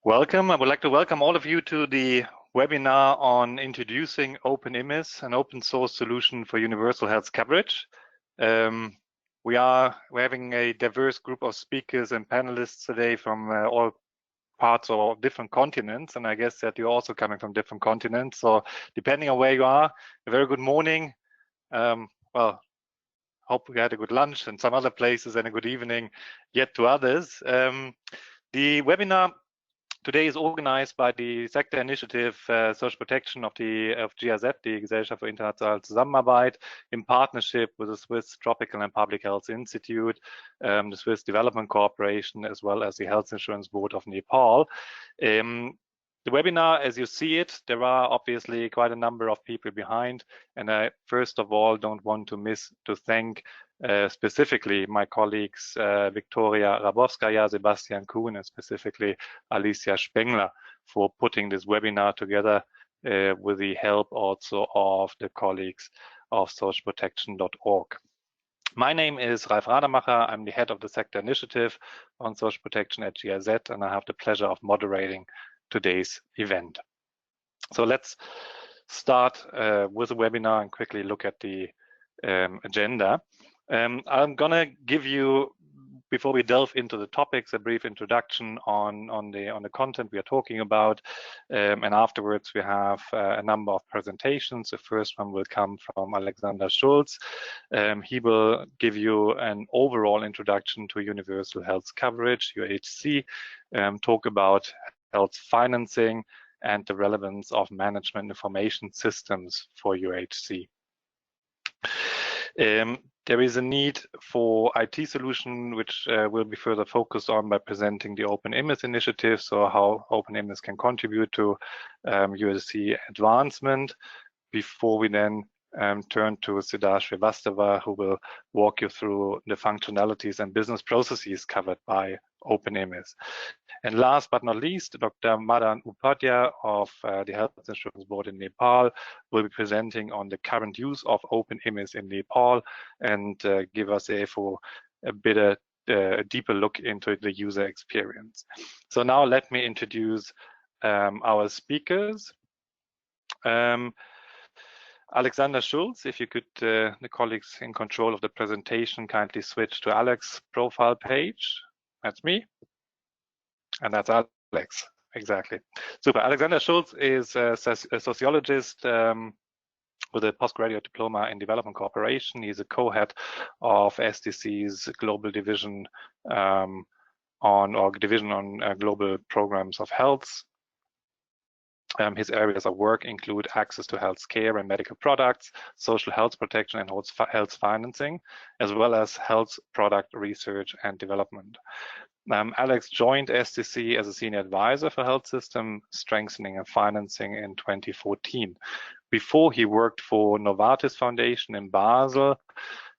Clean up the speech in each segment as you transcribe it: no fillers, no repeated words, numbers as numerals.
Welcome. I would like to welcome all of you to the webinar on introducing OpenIMIS, an open source solution for universal health coverage. We're having a diverse group of speakers and panelists today from all parts or different continents, and I guess that you're also coming from different continents. So depending on where you are, a very good morning. Well, hope we had a good lunch in some other places and a good evening yet to others. The webinar today is organized by the sector initiative Social Protection of GIZ, die Gesellschaft für internationale Zusammenarbeit, in partnership with the Swiss Tropical and Public Health Institute, the Swiss Development Corporation, as well as the Health Insurance Board of Nepal. The webinar, as you see it, there are obviously quite a number of people behind, and I first of all don't want to miss to thank specifically my colleagues Victoria Rabowskaja, Sebastian Kuhn, and specifically Alicia Spengler for putting this webinar together with the help also of the colleagues of socialprotection.org. My name is Ralf Rademacher. I'm the head of the sector initiative on social protection at GIZ, and I have the pleasure of moderating today's event. So let's start with the webinar and quickly look at the agenda. I'm gonna give you, before we delve into the topics, a brief introduction on the content we are talking about, and afterwards we have a number of presentations. The first one will come from Alexander Schulz. He will give you an overall introduction to universal health coverage, UHC, talk about health financing and the relevance of management information systems for UHC. There is a need for IT solution, which will be further focused on by presenting the OpenIMIS initiative, so how OpenIMIS can contribute to UHC advancement, before we then turn to Siddharth Srivastava, who will walk you through the functionalities and business processes covered by OpenIMIS. And last but not least, Dr. Madan Upadhyay of the Health Insurance Board in Nepal will be presenting on the current use of OpenIMIS in Nepal and give us a deeper look into the user experience. So now let me introduce our speakers. Alexander Schulz, if you could, the colleagues in control of the presentation, kindly switch to Alex's profile page. That's me. And that's Alex, exactly. Super. Alexander Schulz is a sociologist with a postgraduate diploma in development cooperation. He's a co-head of SDC's global division on global programs of health. His areas of work include access to health care and medical products, social health protection and health financing, as well as health product research and development. Alex joined SDC as a senior advisor for health system strengthening and financing in 2014. Before, he worked for Novartis Foundation in Basel,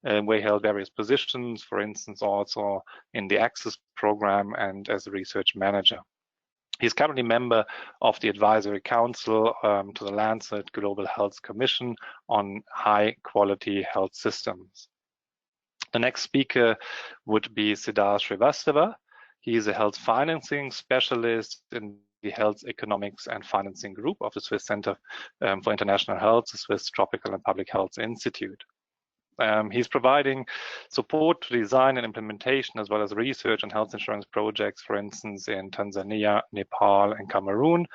where he held various positions, for instance, also in the Access program and as a research manager. He's currently a member of the Advisory Council to the Lancet Global Health Commission on high-quality health systems. The next speaker would be Siddharth Srivastava. He is a health financing specialist in the Health Economics and Financing Group of the Swiss Center for International Health, the Swiss Tropical and Public Health Institute. He's providing support to design and implementation, as well as research and health insurance projects, for instance, in Tanzania, Nepal, and Cameroon.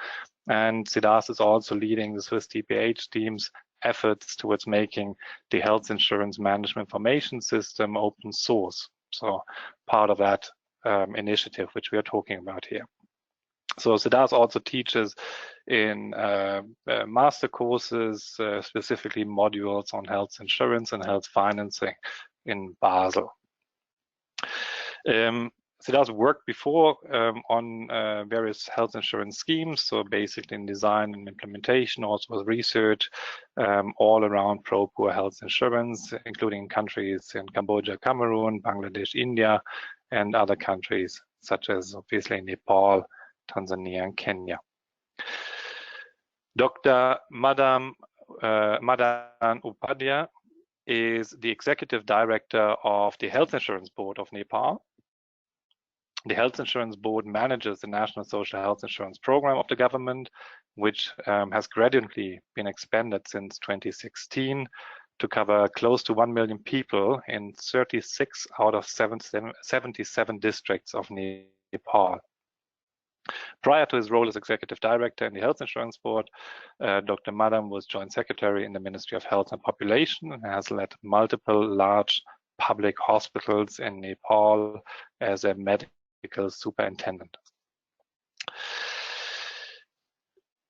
And Siddharth is also leading the Swiss TPH team's efforts towards making the health insurance management information system open source. So part of that initiative, which we are talking about here. So Siddharth also teaches in master courses, specifically modules on health insurance and health financing in Basel. Siddharth worked before on various health insurance schemes, so basically in design and implementation, also with research all around pro-poor health insurance, including countries in Cambodia, Cameroon, Bangladesh, India, and other countries such as obviously Nepal, Tanzania, and Kenya. Dr. Madan Upadhyay is the Executive Director of the Health Insurance Board of Nepal. The Health Insurance Board manages the National Social Health Insurance Program of the government, which has gradually been expanded since 2016 to cover close to 1 million people in 36 out of 77 districts of Nepal. Prior to his role as Executive Director in the Health Insurance Board, Dr. Madam was Joint Secretary in the Ministry of Health and Population and has led multiple large public hospitals in Nepal as a medical superintendent.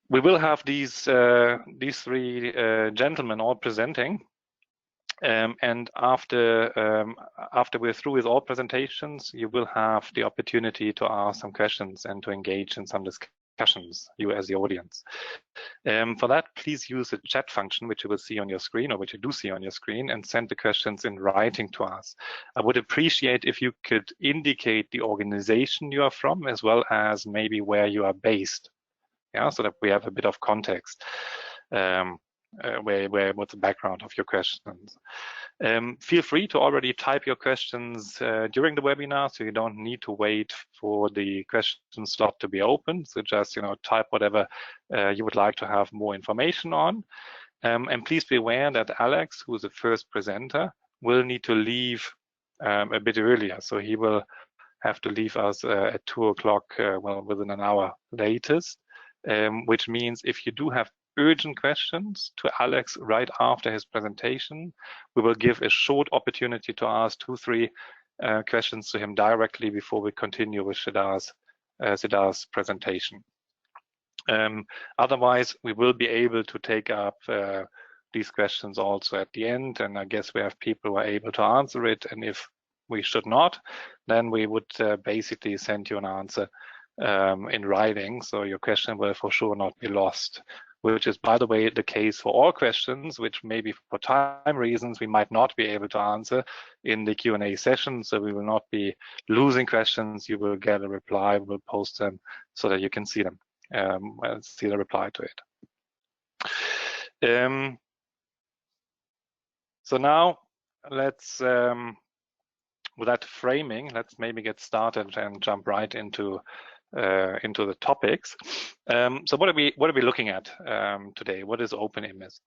We will have these three gentlemen all presenting. And after we're through with all presentations, you will have the opportunity to ask some questions and to engage in some discussions, you as the audience. For that, please use the chat function, which you will see on your screen, or which you do see on your screen, and send the questions in writing to us. I would appreciate if you could indicate the organization you are from, as well as maybe where you are based, yeah, so that we have a bit of context. What's the background of your questions. Feel free to already type your questions during the webinar, so you don't need to wait for the question slot to be open. So just type whatever you would like to have more information on. And please be aware that Alex, who is the first presenter, will need to leave a bit earlier. So he will have to leave us at 2 o'clock, well, within an hour latest, which means if you do have urgent questions to Alex right after his presentation, we will give a short opportunity to ask 2-3 questions to him directly before we continue with Siddhar's presentation. Otherwise, we will be able to take up these questions also at the end, and I guess we have people who are able to answer it, and if we should not, then we would basically send you an answer in writing, so your question will for sure not be lost, which is, by the way, the case for all questions, which maybe for time reasons we might not be able to answer in the Q&A session. So we will not be losing questions. You will get a reply. We'll post them so that you can see them, see the reply to it. So now let's, with that framing, let's maybe get started and jump right into the topics. So what are we looking at today? What is OpenIMIS?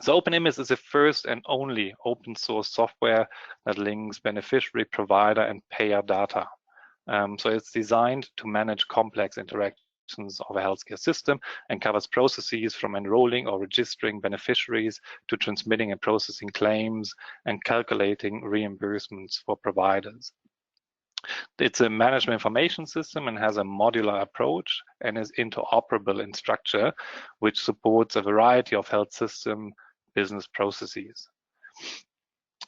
So OpenIMIS is the first and only open source software that links beneficiary, provider, and payer data. So it's designed to manage complex interactions of a healthcare system and covers processes from enrolling or registering beneficiaries to transmitting and processing claims and calculating reimbursements for providers. It's a management information system and has a modular approach and is interoperable in structure, which supports a variety of health system business processes.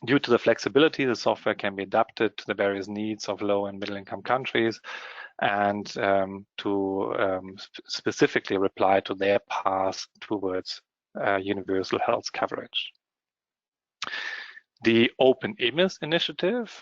Due to the flexibility, the software can be adapted to the various needs of low and middle income countries and to specifically reply to their path towards universal health coverage. The OpenIMIS initiative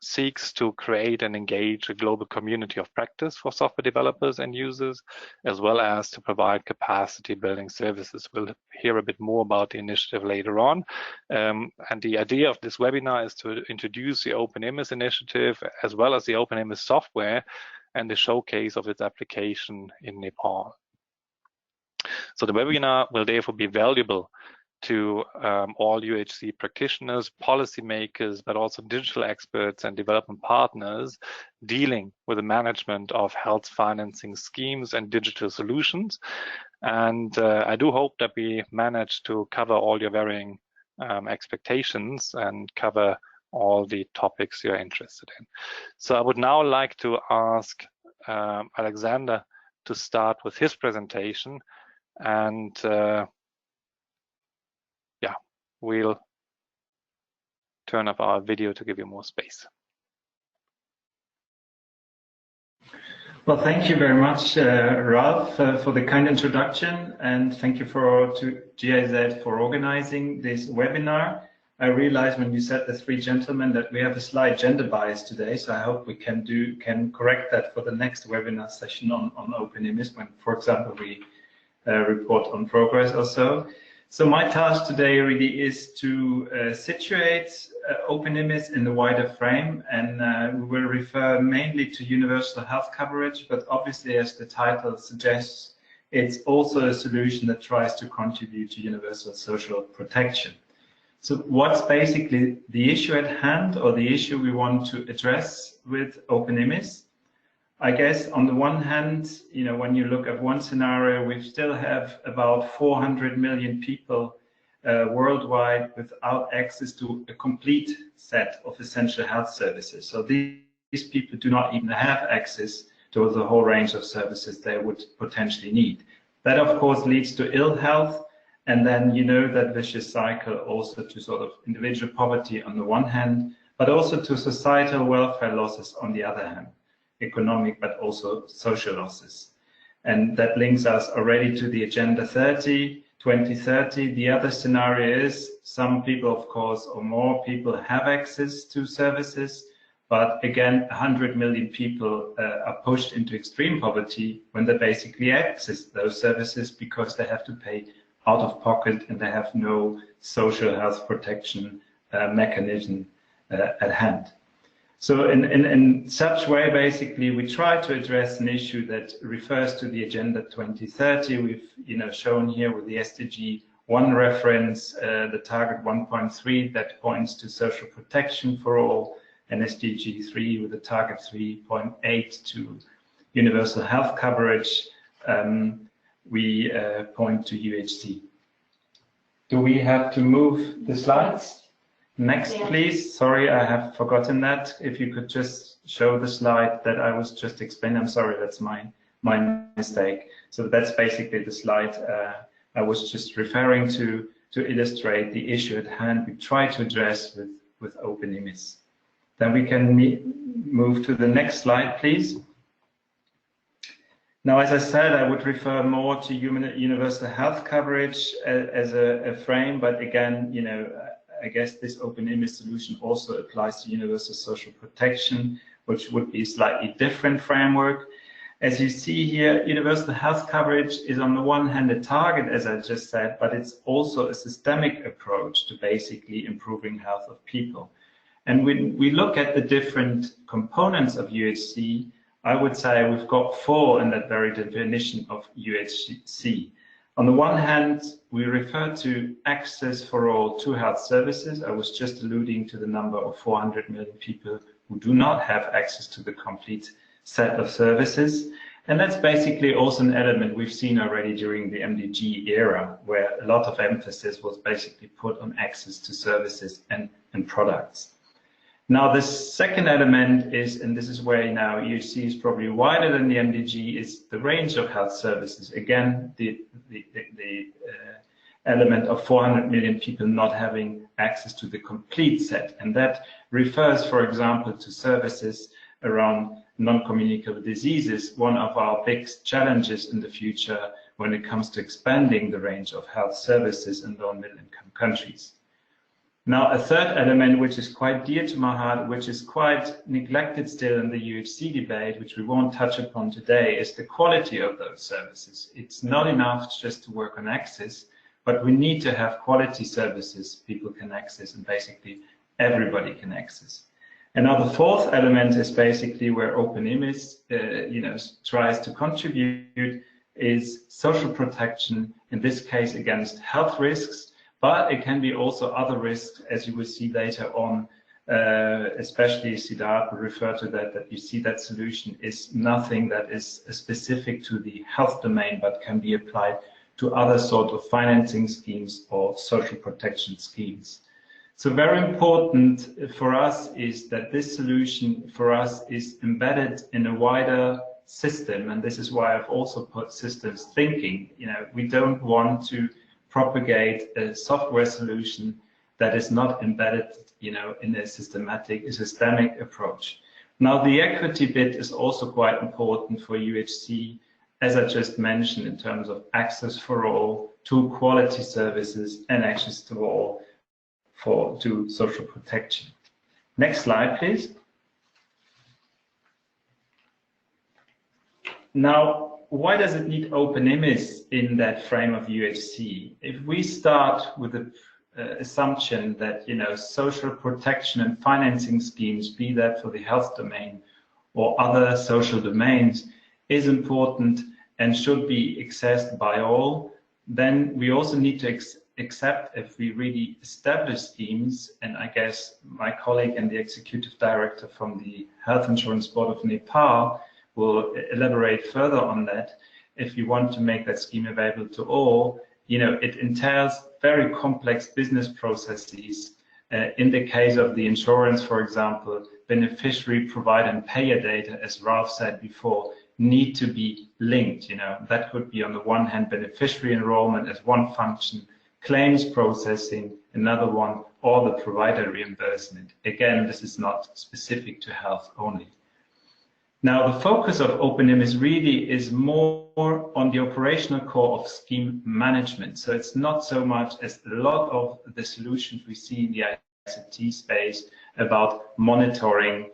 seeks to create and engage a global community of practice for software developers and users, as well as to provide capacity building services. We'll hear a bit more about the initiative later on. And the idea of this webinar is to introduce the OpenIMIS initiative, as well as the OpenIMIS software and the showcase of its application in Nepal. So the webinar will therefore be valuable to all UHC practitioners, policymakers, but also digital experts and development partners dealing with the management of health financing schemes and digital solutions. And I do hope that we manage to cover all your varying expectations and cover all the topics you're interested in. So I would now like to ask Alexander to start with his presentation, and we'll turn up our video to give you more space. Well, thank you very much, Ralph, for the kind introduction, and thank you to GIZ for organizing this webinar. I realized when you said the three gentlemen that we have a slight gender bias today, so I hope we can correct that for the next webinar session on OpenIMIS when, for example, we report on progress or so. So my task today really is to situate OpenIMIS in the wider frame, and we will refer mainly to universal health coverage, but obviously, as the title suggests, it's also a solution that tries to contribute to universal social protection. So what's basically the issue at hand, or the issue we want to address with OpenIMIS? I guess on the one hand, when you look at one scenario, we still have about 400 million people worldwide without access to a complete set of essential health services. So these people do not even have access to the whole range of services they would potentially need. That, of course, leads to ill health, and then that vicious cycle also to sort of individual poverty on the one hand, but also to societal welfare losses on the other hand. Economic, but also social losses. And that links us already to the Agenda 2030. The other scenario is some people, of course, or more people have access to services, but again, 100 million people are pushed into extreme poverty when they basically access those services because they have to pay out of pocket and they have no social health protection mechanism at hand. So in such way, basically, we try to address an issue that refers to the Agenda 2030. We've shown here with the SDG 1 reference, the target 1.3 that points to social protection for all, and SDG 3 with the target 3.8 to universal health coverage. We point to UHC. Do we have to move the slides? Next, please. Sorry, I have forgotten that. If you could just show the slide that I was just explaining. I'm sorry, that's my mistake. So that's basically the slide I was just referring to illustrate the issue at hand we try to address with OpenIMIS. Then we can move to the next slide, please. Now, as I said, I would refer more to universal health coverage as a frame, but again, I guess this OpenIMIS solution also applies to universal social protection, which would be a slightly different framework. As you see here, universal health coverage is on the one hand a target, as I just said, but it's also a systemic approach to basically improving health of people. And when we look at the different components of UHC, I would say we've got 4 in that very definition of UHC. On the one hand, we refer to access for all to health services. I was just alluding to the number of 400 million people who do not have access to the complete set of services. And that's basically also an element we've seen already during the MDG era, where a lot of emphasis was basically put on access to services and products. Now, the second element is, and this is where now UHC is probably wider than the MDG, is the range of health services. Again, the element of 400 million people not having access to the complete set. And that refers, for example, to services around non-communicable diseases, one of our big challenges in the future when it comes to expanding the range of health services in low and middle income countries. Now, a third element, which is quite dear to my heart, which is quite neglected still in the UHC debate, which we won't touch upon today, is the quality of those services. It's not enough just to work on access, but we need to have quality services people can access and basically everybody can access. And now the fourth element is basically where OpenIMIS tries to contribute is social protection, in this case against health risks, but it can be also other risks, as you will see later on, especially Siddharth will refer to that you see that solution is nothing that is specific to the health domain, but can be applied to other sort of financing schemes or social protection schemes. So very important for us is that this solution for us is embedded in a wider system, and this is why I've also put systems thinking. We don't want to propagate a software solution that is not embedded, in a systemic approach. Now, the equity bit is also quite important for UHC, as I just mentioned, in terms of access for all to quality services and access to all to social protection. Next slide, please. Now, why does it need OpenIMIS in that frame of UHC? If we start with the assumption that, you know, social protection and financing schemes, be that for the health domain or other social domains, is important and should be accessed by all, then we also need to accept, if we really establish schemes, and I guess my colleague and the executive director from the Health Insurance Board of Nepal will elaborate further on that. If you want to make that scheme available to all, you know, it entails very complex business processes. In the case of the insurance, for example, beneficiary, provider, and payer data, as Ralph said before, need to be linked. You know, that could be on the one hand beneficiary enrollment as one function, claims processing another one, or the provider reimbursement. Again, this is not specific to health only. Now, the focus of OpenIMIS really is more on the operational core of scheme management. So it's not so much as a lot of the solutions we see in the ICT space about monitoring,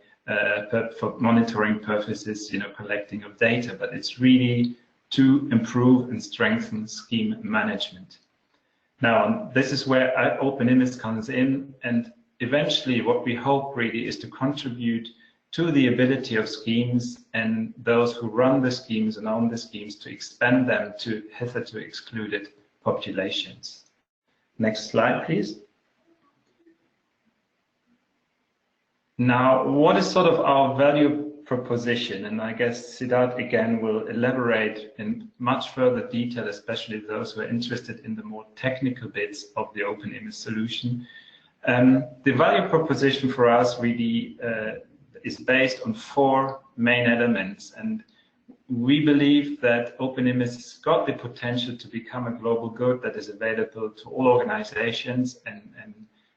for monitoring purposes, you know, collecting of data, but it's really to improve and strengthen scheme management. Now, this is where OpenIMIS comes in, and eventually what we hope really is to contribute to the ability of schemes and those who run the schemes and own the schemes to expand them to hitherto excluded populations. Next slide, please. Now, what is sort of our value proposition? And I guess Siddharth again will elaborate in much further detail, especially those who are interested in the more technical bits of the OpenIMIS solution. The value proposition for us really is based on 4 main elements, and we believe that OpenIMIS has got the potential to become a global good that is available to all organizations and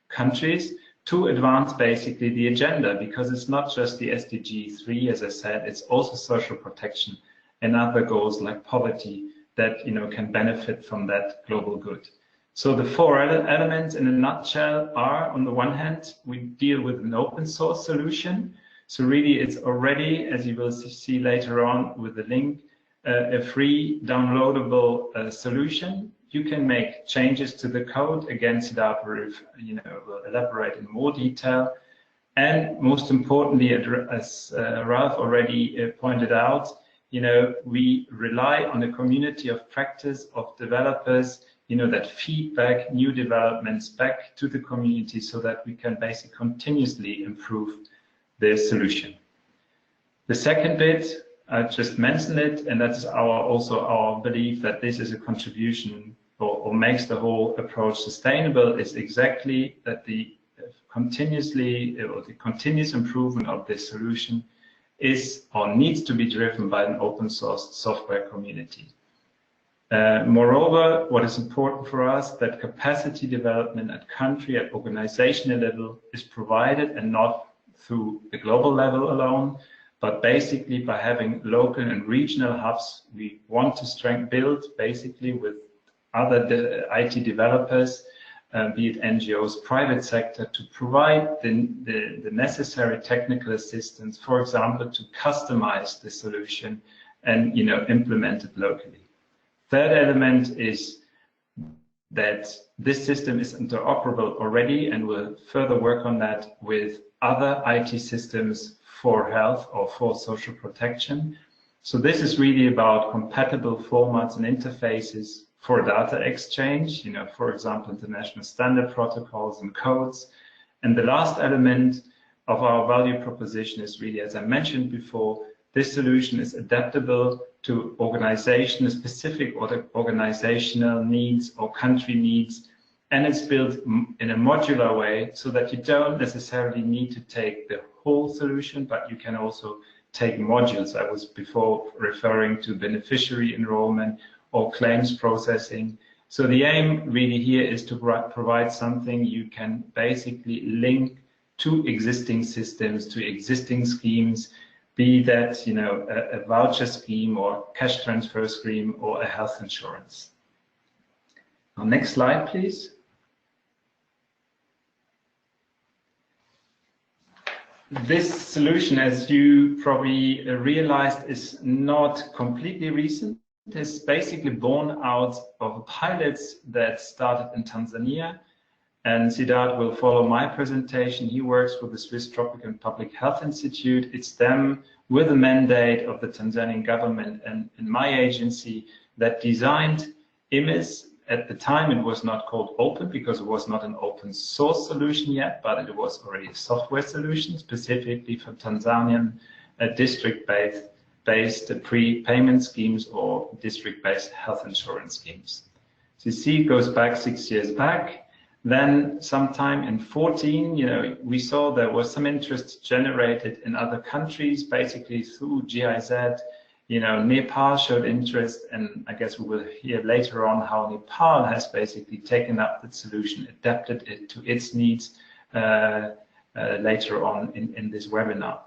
countries to advance basically the agenda, because it's not just the SDG 3, as I said, it's also social protection and other goals like poverty that, you know, can benefit from that global good. So the 4 elements in a nutshell are, on the one hand, we deal with an open source solution. So really it's already, as you will see later on with the link, a free downloadable solution. You can make changes to the code. Again, Siddharth will elaborate in more detail. And most importantly, as Ralph already pointed out, you know, we rely on a community of practice of developers, you know, that feedback new developments back to the community so that we can basically continuously improve the solution. The second bit, I just mentioned it, and that's also our belief that this is a contribution or makes the whole approach sustainable, is exactly that the continuous improvement of this solution is or needs to be driven by an open source software community. Moreover, what is important for us, that capacity development at country, at organizational level is provided, and not through the global level alone, but basically by having local and regional hubs. We want to build basically with other IT developers, be it NGOs, private sector, to provide the necessary technical assistance, for example, to customize the solution and, you know, implement it locally. Third element is that this system is interoperable already, and we'll further work on that with other IT systems for health or for social protection. So this is really about compatible formats and interfaces for data exchange, you know, for example, international standard protocols and codes. And the last element of our value proposition is really, as I mentioned before, this solution is adaptable to specific organizational needs or country needs, and it's built in a modular way so that you don't necessarily need to take the whole solution, but you can also take modules. I was before referring to beneficiary enrollment or claims processing. So the aim really here is to provide something you can basically link to existing systems, to existing schemes, be that, you know, a voucher scheme or cash transfer scheme or a health insurance. Now, next slide, please. this solution, as you probably realized, is not completely recent. It's basically born out of pilots that started in Tanzania. And Siddharth will follow my presentation. He works for the Swiss Tropical and Public Health Institute. It's them with a mandate of the Tanzanian government and my agency that designed IMIS. At the time, it was not called open because it was not an open source solution yet, but it was already a software solution specifically for Tanzanian district-based pre-payment schemes or district-based health insurance schemes. So you see, it goes back 6 years back. Then sometime in 2014, we saw there was some interest generated in other countries, basically through GIZ. Nepal showed interest, and I guess we will hear later on how Nepal has basically taken up the solution, adapted it to its needs later on in this webinar.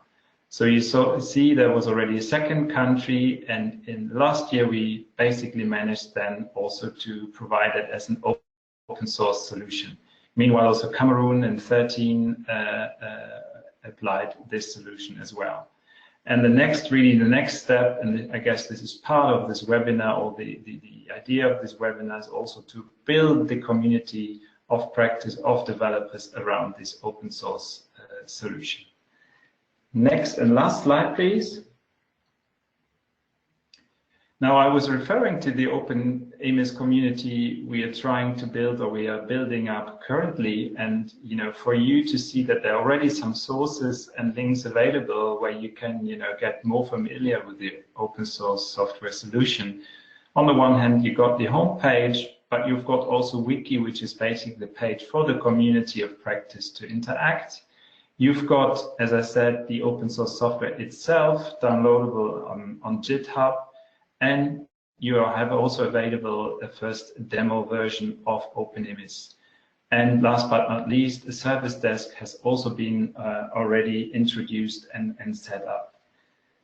So you see there was already a second country, and in last year we basically managed then also to provide it as an open source solution. Meanwhile, also Cameroon in 2013 applied this solution as well. And the next step, and I guess this is part of this webinar, or the idea of this webinar, is also to build the community of practice of developers around this open source solution. Next and last slide, please. Now, I was referring to the OpenIMIS community we are trying to build, or we are building up currently. And, for you to see that there are already some sources and links available where you can, get more familiar with the open source software solution. On the one hand, you got the homepage, but you've got also Wiki, which is basically the page for the community of practice to interact. You've got, as I said, the open source software itself downloadable on GitHub. And you have also available a first demo version of OpenIMIS. And last but not least, a service desk has also been already introduced and set up.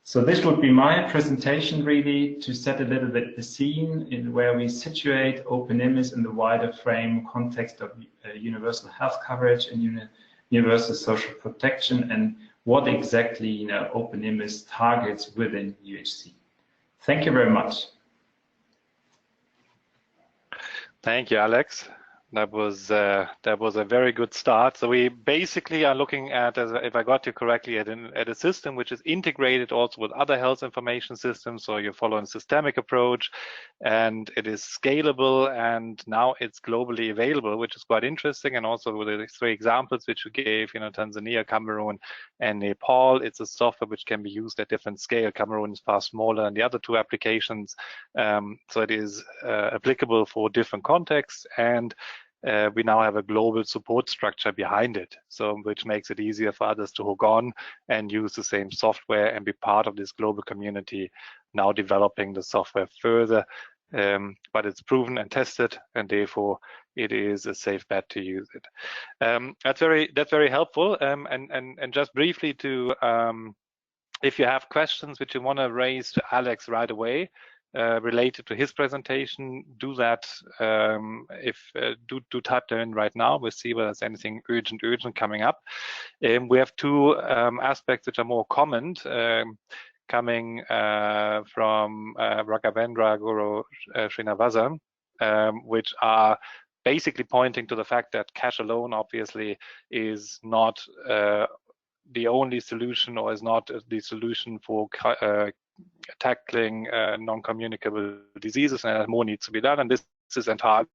So this would be my presentation, really, to set a little bit the scene in where we situate OpenIMIS in the wider frame context of universal health coverage and universal social protection, and what exactly OpenIMIS targets within UHC. Thank you very much. Thank you, Alex. That was a very good start. So we basically are looking at, if I got you correctly, at a system which is integrated also with other health information systems. So you're following a systemic approach, and it is scalable, and now it's globally available, which is quite interesting. And also with the 3 examples which you gave, Tanzania, Cameroon, and Nepal, it's a software which can be used at different scale. Cameroon is far smaller than the other 2 applications, so it is applicable for different contexts, and we now have a global support structure behind it, so which makes it easier for others to hook on and use the same software and be part of this global community, now developing the software further. But it's proven and tested, and therefore it is a safe bet to use it. That's very helpful. And just briefly to, if you have questions which you want to raise to Alex right away, related to his presentation, do that. Do type them in right now. We'll see whether there's anything urgent coming up. We have 2 aspects which are more common, coming from Raghavendra Guru Srinivasan, which are basically pointing to the fact that cash alone obviously is not the only solution, or is not the solution for tackling non-communicable diseases, and more needs to be done, and this is entirely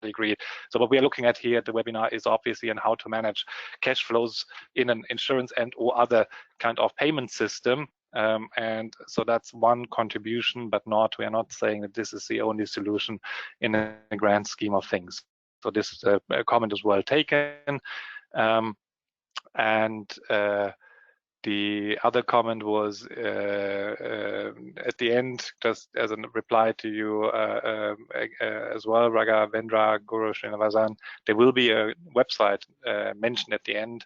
agreed. So what we are looking at here at the webinar is obviously on how to manage cash flows in an insurance and or other kind of payment system, and so that's one contribution, but we are not saying that this is the only solution in a grand scheme of things. So this comment is well taken. The other comment was at the end, just as a reply to you as well, Raghavendra Guru Srinivasan, there will be a website mentioned at the end,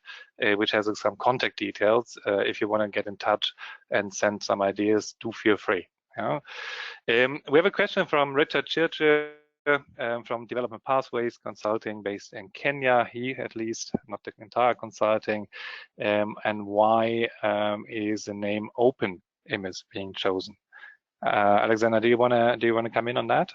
which has some contact details. If you want to get in touch and send some ideas, do feel free. We have a question from Richard Churchill from Development Pathways Consulting based in Kenya, he at least, not the entire consulting, and why is the name OpenIMIS being chosen? Alexander, do you want to come in on that?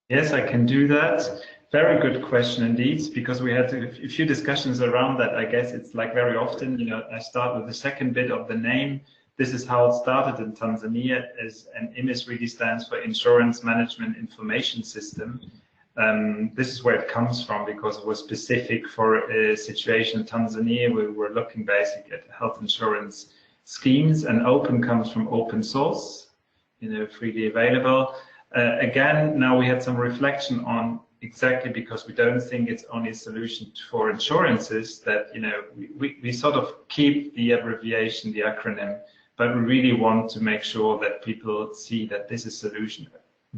Yes, I can do that. Very good question indeed, because we had a few discussions around that. I guess it's like very often, you know, I start with the second bit of the name. This is how it started in Tanzania, and IMIS really stands for Insurance Management Information System. This is where it comes from, because it was specific for a situation in Tanzania where we were looking basically at health insurance schemes, and open comes from open source, you know, freely available. Again, now we had some reflection on exactly, because we don't think it's only a solution for insurances, that, you know, we sort of keep the abbreviation, the acronym, but we really want to make sure that people see that this is a solution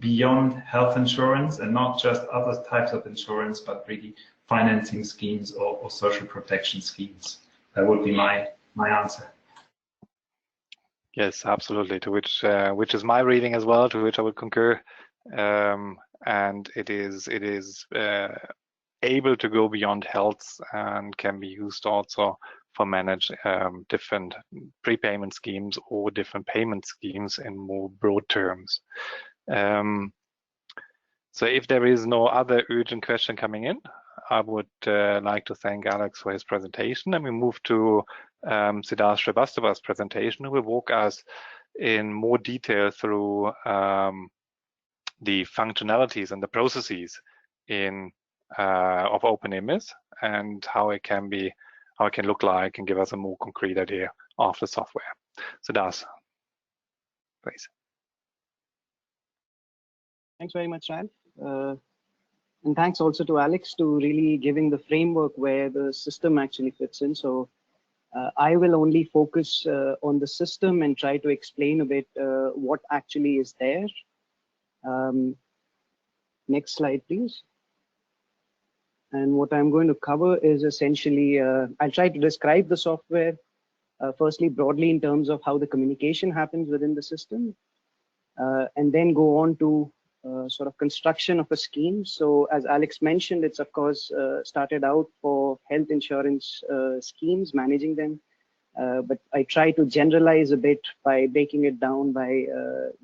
beyond health insurance, and not just other types of insurance, but really financing schemes or social protection schemes. That would be my answer. Yes, absolutely. To which is my reading as well, to which I would concur. And it is able to go beyond health and can be used also for manage different prepayment schemes or different payment schemes in more broad terms. So if there is no other urgent question coming in, I would like to thank Alex for his presentation, and we move to Siddharth Srivastawa's presentation, who will walk us in more detail through the functionalities and the processes of OpenIMIS, and how it can look like, and give us a more concrete idea of the software. Siddharth, please. Thanks very much, Ralph. And thanks also to Alex to really giving the framework where the system actually fits in. So I will only focus on the system and try to explain a bit what actually is there. Next slide, please. And what I'm going to cover is essentially, I'll try to describe the software, firstly broadly in terms of how the communication happens within the system, and then go on to sort of construction of a scheme. So as Alex mentioned, it's of course started out for health insurance schemes, managing them. But I try to generalize a bit by breaking it down by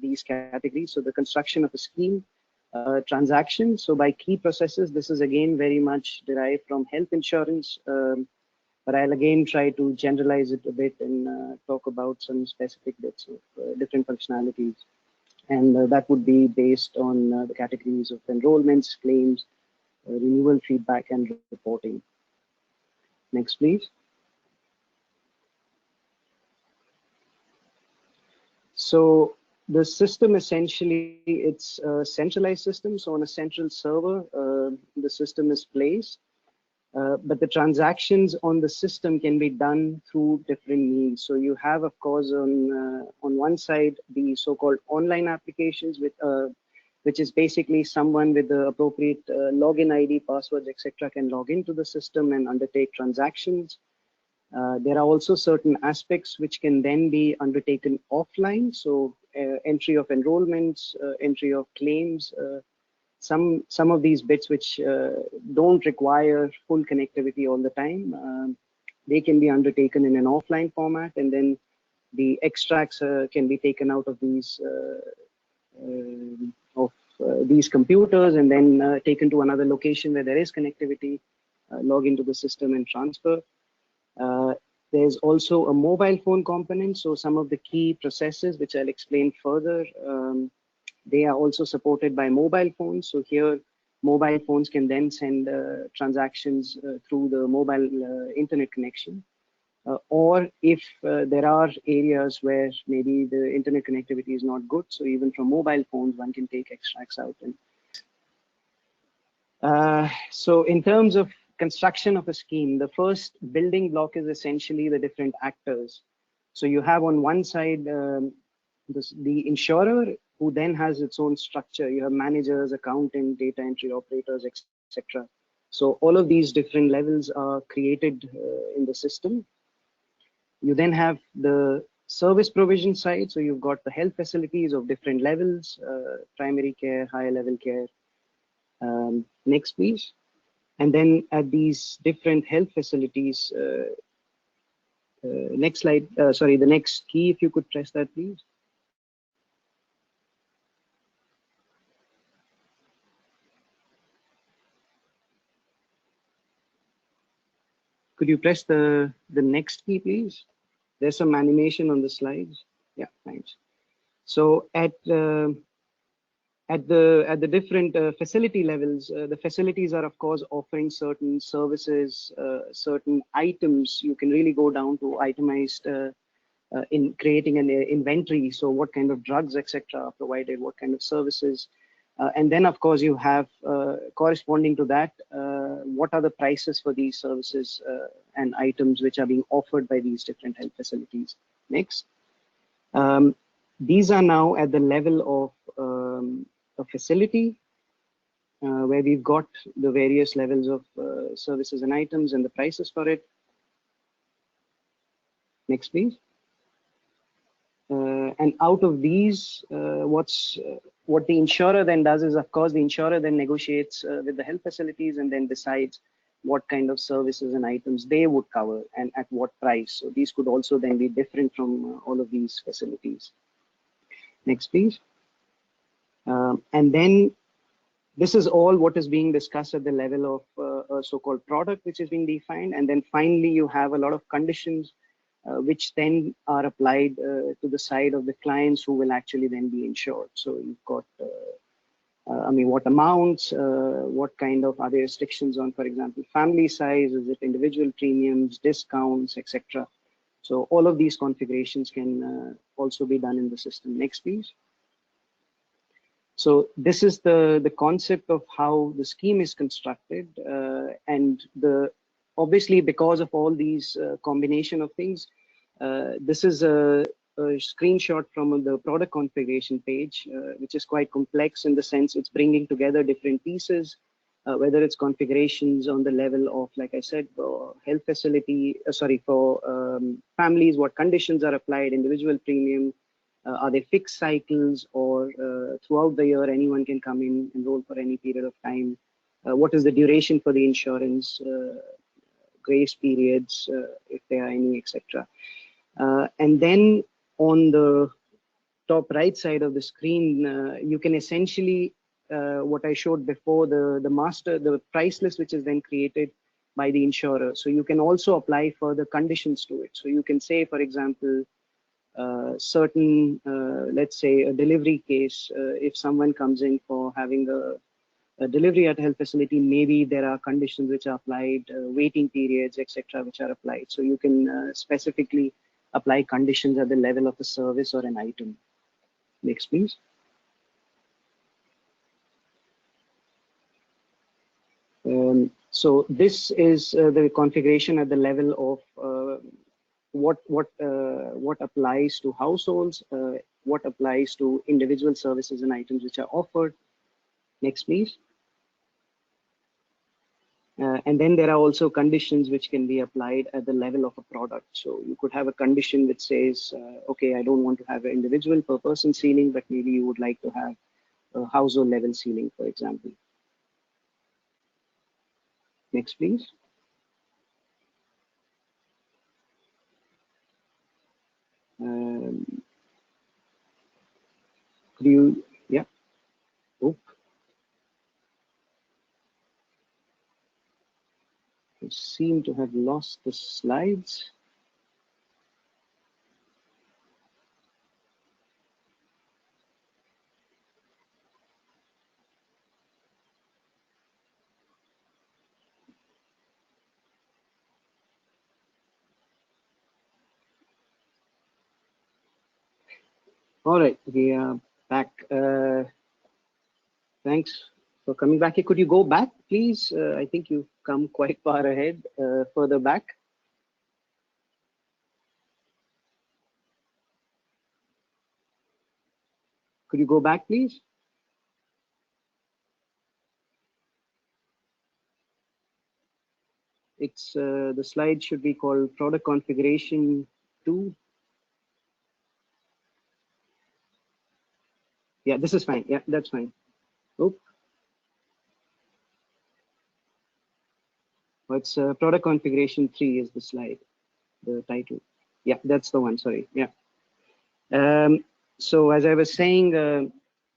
these categories. So the construction of a scheme, transactions. So by key processes, this is again very much derived from health insurance, but I'll again try to generalize it a bit and talk about some specific bits of different functionalities. And that would be based on the categories of enrollments, claims, renewal feedback, and reporting. Next, please. So the system essentially, it's a centralized system. So on a central server, the system is placed, but the transactions on the system can be done through different means. So you have, of course, on one side, the so-called online applications, which is basically someone with the appropriate login ID, passwords, etc., can log into the system and undertake transactions. There are also certain aspects which can then be undertaken offline. So entry of enrollments, entry of claims, some of these bits which don't require full connectivity all the time, they can be undertaken in an offline format, and then the extracts can be taken out of these computers and then taken to another location where there is connectivity, log into the system and transfer. There's also a mobile phone component. So some of the key processes, which I'll explain further, they are also supported by mobile phones. So here, mobile phones can then send transactions through the mobile internet connection. Or if there are areas where maybe the internet connectivity is not good, so even from mobile phones, one can take extracts out. And so in terms of construction of a scheme, the first building block is essentially the different actors. So you have on one side the insurer, who then has its own structure. You have managers, accountant, data entry operators, etc. So all of these different levels are created in the system. You then have the service provision side. So you've got the health facilities of different levels, primary care, higher level care. Next, please. And then at these different health facilities, next slide, sorry, the next key, if you could press that, please. Could you press the next key, please? There's some animation on the slides. Yeah, thanks. So at the different facility levels, the facilities are of course offering certain services, certain items. You can really go down to itemized in creating an inventory. So what kind of drugs, etc., are provided, what kind of services, and then of course you have corresponding to that, what are the prices for these services and items which are being offered by these different health facilities. Next. These are now at the level of a facility where we've got the various levels of services and items and the prices for it. Next, please. And out of these, what the insurer then does is, of course, the insurer then negotiates with the health facilities and then decides what kind of services and items they would cover and at what price. So these could also then be different from all of these facilities. Next, please. And then this is all what is being discussed at the level of a so-called product which is being defined. And then finally, you have a lot of conditions which then are applied to the side of the clients who will actually then be insured. So you've got, I mean, what amounts, what kind of other restrictions on, for example, family size, is it individual premiums, discounts, etc. So all of these configurations can also be done in the system. Next, please. So this is the concept of how the scheme is constructed, and obviously because of all these combination of things, this is a screenshot from the product configuration page, which is quite complex in the sense it's bringing together different pieces, whether it's configurations on the level of, like I said, health facility, for families, what conditions are applied, individual premium, are they fixed cycles, or throughout the year anyone can come in, enroll for any period of time, what is the duration for the insurance, grace periods, if there are any, etc. And then on the top right side of the screen, you can essentially, what I showed before, the price list, which is then created by the insurer. So you can also apply further conditions to it. So you can say, for example, certain, let's say a delivery case, if someone comes in for having a delivery at a health facility, maybe there are conditions which are applied, waiting periods, etc., which are applied. So you can specifically apply conditions at the level of a service or an item. Next, please. So this is the configuration at the level of what applies to households, what applies to individual services and items which are offered. Next, please. And then there are also conditions which can be applied at the level of a product. So you could have a condition which says, okay, I don't want to have an individual per person ceiling, but maybe you would like to have a household level ceiling, for example. Next, please. Could you, yeah. Oh. I seem to have lost the slides. All right, we are back. Thanks for coming back here. Could you go back, please? I think you've come quite far ahead, further back. Could you go back, please? It's the slide should be called Product Configuration 2. Yeah, this is fine. Yeah, that's fine. Oh. it's product configuration 3 is the slide, the title. Yeah, that's the one, sorry, yeah. So as I was saying,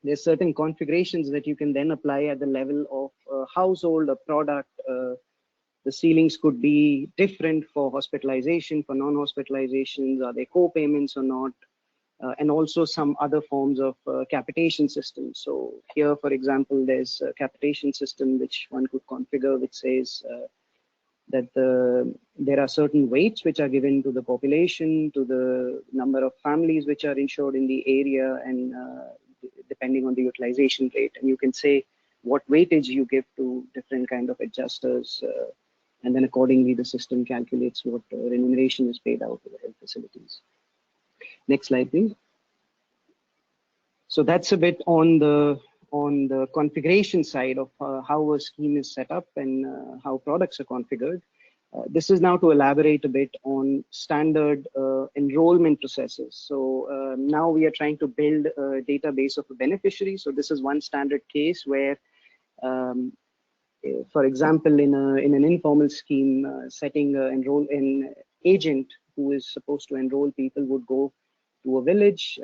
there's certain configurations that you can then apply at the level of household, a product. The ceilings could be different for hospitalization, for non-hospitalizations, are they co-payments or not? And also some other forms of capitation systems. So here, for example, there's a capitation system which one could configure, which says that there are certain weights which are given to the population, to the number of families which are insured in the area, and depending on the utilization rate. And you can say what weightage you give to different kind of adjusters, and then accordingly the system calculates what remuneration is paid out to the health facilities. Next slide, please. So that's a bit on the configuration side of how a scheme is set up and how products are configured. This is now to elaborate a bit on standard enrollment processes. So now we are trying to build a database of a beneficiary. So this is one standard case where, for example, in an informal scheme, setting an agent who is supposed to enroll people would go to a village,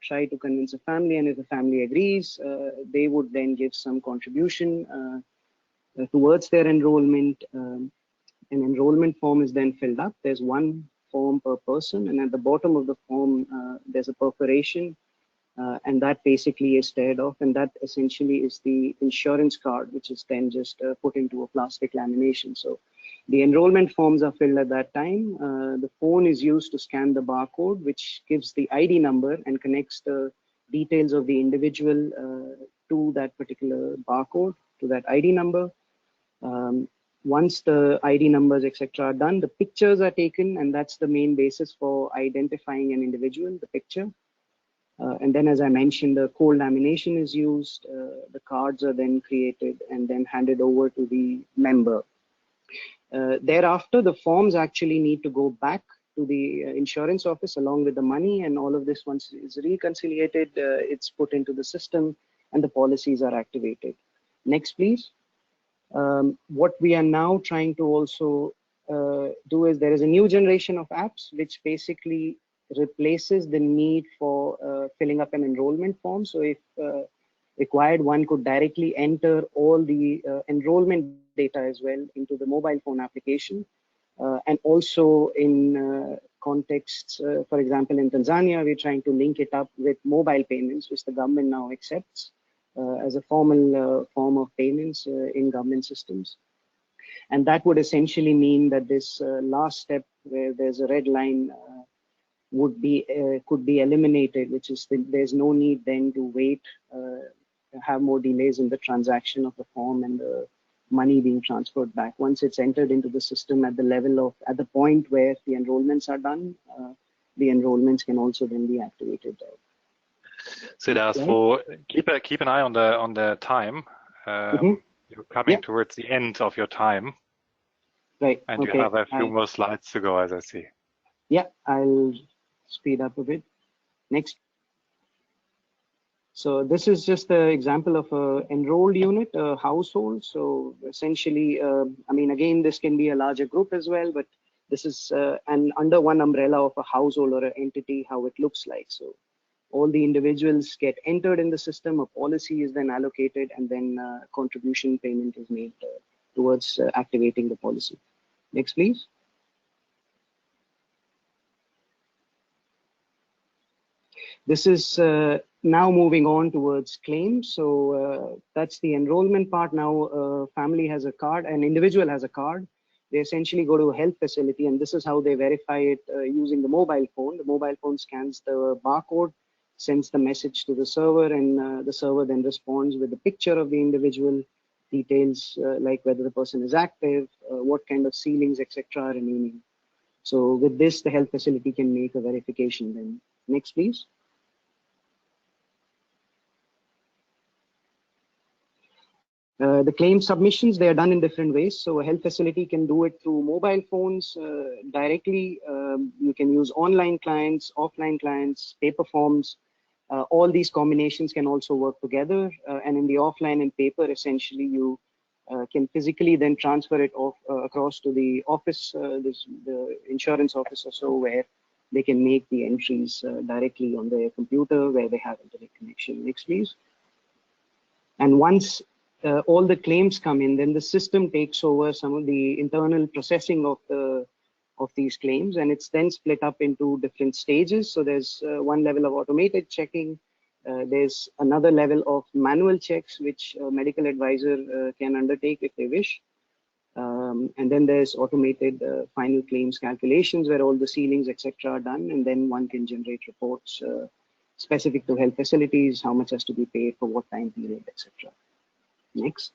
try to convince a family, and if the family agrees, they would then give some contribution towards their enrollment. An enrollment form is then filled up. There's one form per person, and at the bottom of the form, there's a perforation, and that basically is teared off, and that essentially is the insurance card, which is then just put into a plastic lamination. So the enrollment forms are filled at that time. The phone is used to scan the barcode, which gives the ID number and connects the details of the individual to that particular barcode, to that ID number. Once the ID numbers, etc., are done, the pictures are taken, and that's the main basis for identifying an individual, the picture. And then, as I mentioned, the cold lamination is used. The cards are then created and then handed over to the member. Thereafter, the forms actually need to go back to the insurance office along with the money, and all of this, once it's reconciliated, it's put into the system and the policies are activated. Next, please. What we are now trying to also do is there is a new generation of apps which basically replaces the need for filling up an enrollment form. So if required, one could directly enter all the enrollment data as well into the mobile phone application. And also in contexts, for example, in Tanzania, we're trying to link it up with mobile payments, which the government now accepts as a formal form of payments in government systems. And that would essentially mean that this last step where there's a red line could be eliminated, which is there's no need then to wait, have more delays in the transaction of the form and the money being transferred back. Once it's entered into the system at the level of, at the point where the enrollments are done, the enrollments can also then be activated. Siddharth, for keep an eye on the time. You're coming towards the end of your time. Right. And you have a few more slides to go, as I see. Yeah, I'll speed up a bit. Next. So this is just an example of a enrolled unit, a household. So essentially, I mean, again, this can be a larger group as well, but this is under one umbrella of a household or an entity, how it looks like. So all the individuals get entered in the system, a policy is then allocated, and then contribution payment is made towards activating the policy. Next, please. This is now moving on towards claims. So that's the enrollment part. Now family has a card, an individual has a card. They essentially go to a health facility, and this is how they verify it using the mobile phone. The mobile phone scans the barcode, sends the message to the server, and the server then responds with a picture of the individual, details like whether the person is active, what kind of ceilings, etc. are remaining. So with this, the health facility can make a verification then. Next, please. The claim submissions, they are done in different ways. So a health facility can do it through mobile phones directly. You can use online clients, offline clients, paper forms. All these combinations can also work together. And in the offline and paper, essentially, you can physically then transfer it off across to the office, the insurance office or so, where they can make the entries directly on their computer where they have internet connection. Next, please. And once all the claims come in, then the system takes over some of the internal processing of these claims, and it's then split up into different stages. So there's one level of automated checking. There's another level of manual checks, which a medical advisor can undertake if they wish. And then there's automated final claims calculations where all the ceilings, etc. are done. And then one can generate reports specific to health facilities, how much has to be paid for what time period, etc. Next.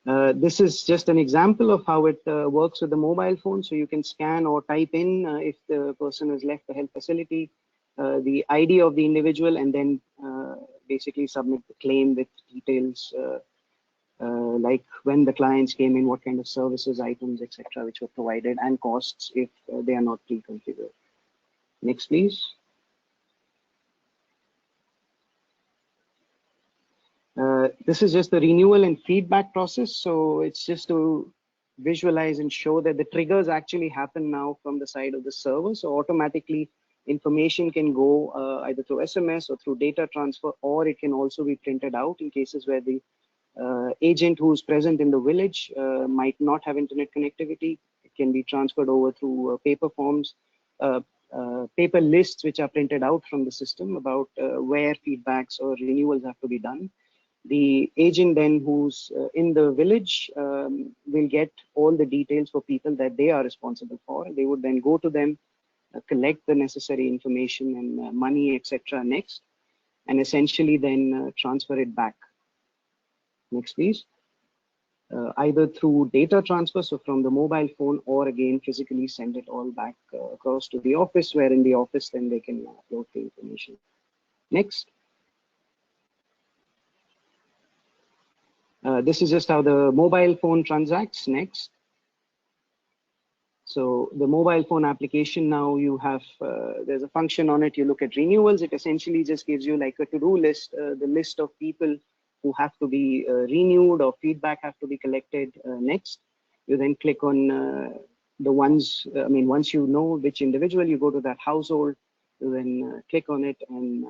This is just an example of how it works with the mobile phone. So you can scan or type in if the person has left the health facility, the ID of the individual, and then basically submit the claim with details like when the clients came in, what kind of services, items, etc., which were provided, and costs if they are not pre-configured. Next, please. This is just the renewal and feedback process. So it's just to visualize and show that the triggers actually happen now from the side of the server. So automatically information can go either through SMS or through data transfer, or it can also be printed out in cases where the agent who's present in the village might not have internet connectivity. It can be transferred over through paper forms, paper lists which are printed out from the system about where feedbacks or renewals have to be done. The agent then who's in the village will get all the details for people that they are responsible for. They would then go to them, collect the necessary information and money, etc. next, and essentially then transfer it back. Next, please. Either through data transfer, so from the mobile phone, or again physically send it all back across to the office, where in the office then they can upload the information. Next. This is just how the mobile phone transacts. Next. So the mobile phone application, now you have, there's a function on it. You look at renewals. It essentially just gives you like a to-do list, the list of people who have to be renewed or feedback have to be collected. Next. You then click on the ones, once you know which individual, you go to that household, you then click on it and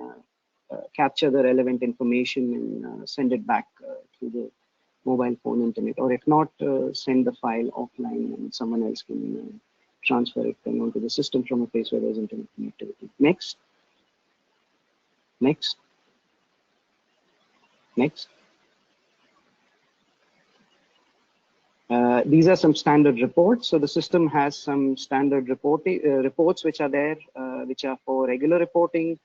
capture the relevant information and send it back to the mobile phone internet, or if not, send the file offline and someone else can transfer it then onto the system from a place where there's internet connectivity. Next. Next. Next. These are some standard reports. So the system has some standard reports which are there, which are for regular reporting.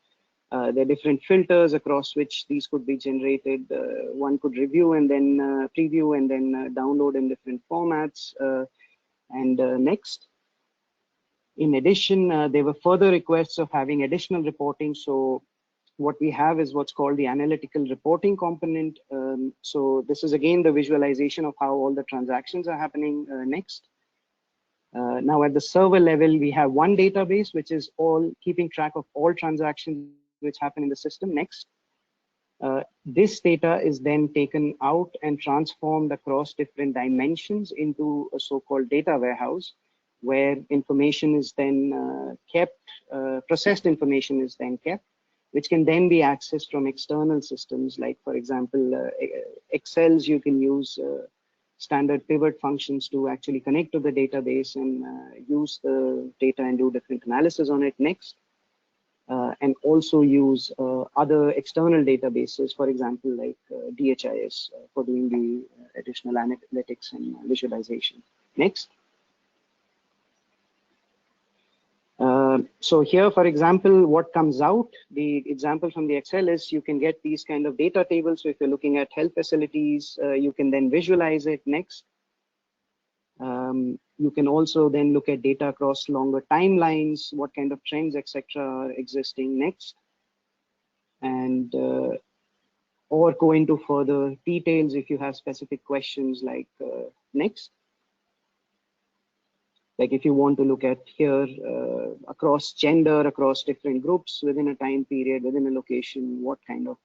There are different filters across which these could be generated. One could review and then preview and then download in different formats. Next. In addition, there were further requests of having additional reporting. So what we have is what's called the analytical reporting component. So this is again the visualization of how all the transactions are happening. Next. Now at the server level, we have one database which is all keeping track of all transactions which happen in the system. Next. This data is then taken out and transformed across different dimensions into a so-called data warehouse, where information is then kept, processed information is then kept, which can then be accessed from external systems. Like, for example, Excels, you can use standard pivot functions to actually connect to the database and use the data and do different analysis on it. Next. And also use other external databases, for example, like DHIS for doing the additional analytics and visualization. Next. So here, for example, what comes out, the example from the Excel is you can get these kind of data tables. So if you're looking at health facilities, you can then visualize it. Next. You can also then look at data across longer timelines, what kind of trends, etc. are existing. Next. And or go into further details if you have specific questions, like next. Like if you want to look at here across gender, across different groups within a time period, within a location, what kind of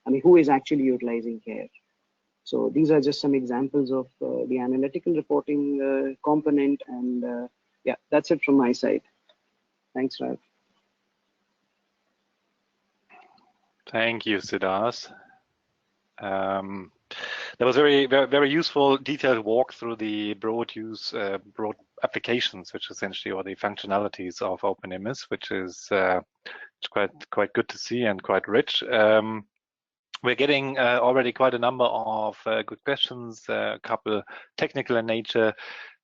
I mean, who is actually utilizing care. So these are just some examples of the analytical reporting component, and yeah, that's it from my side. Thanks, Ralph. Thank you, Siddharth. That was very useful, detailed walk through the broad applications, which essentially are the functionalities of OpenIMIS, which is quite good to see and quite rich. We're getting already quite a number of good questions, a couple technical in nature.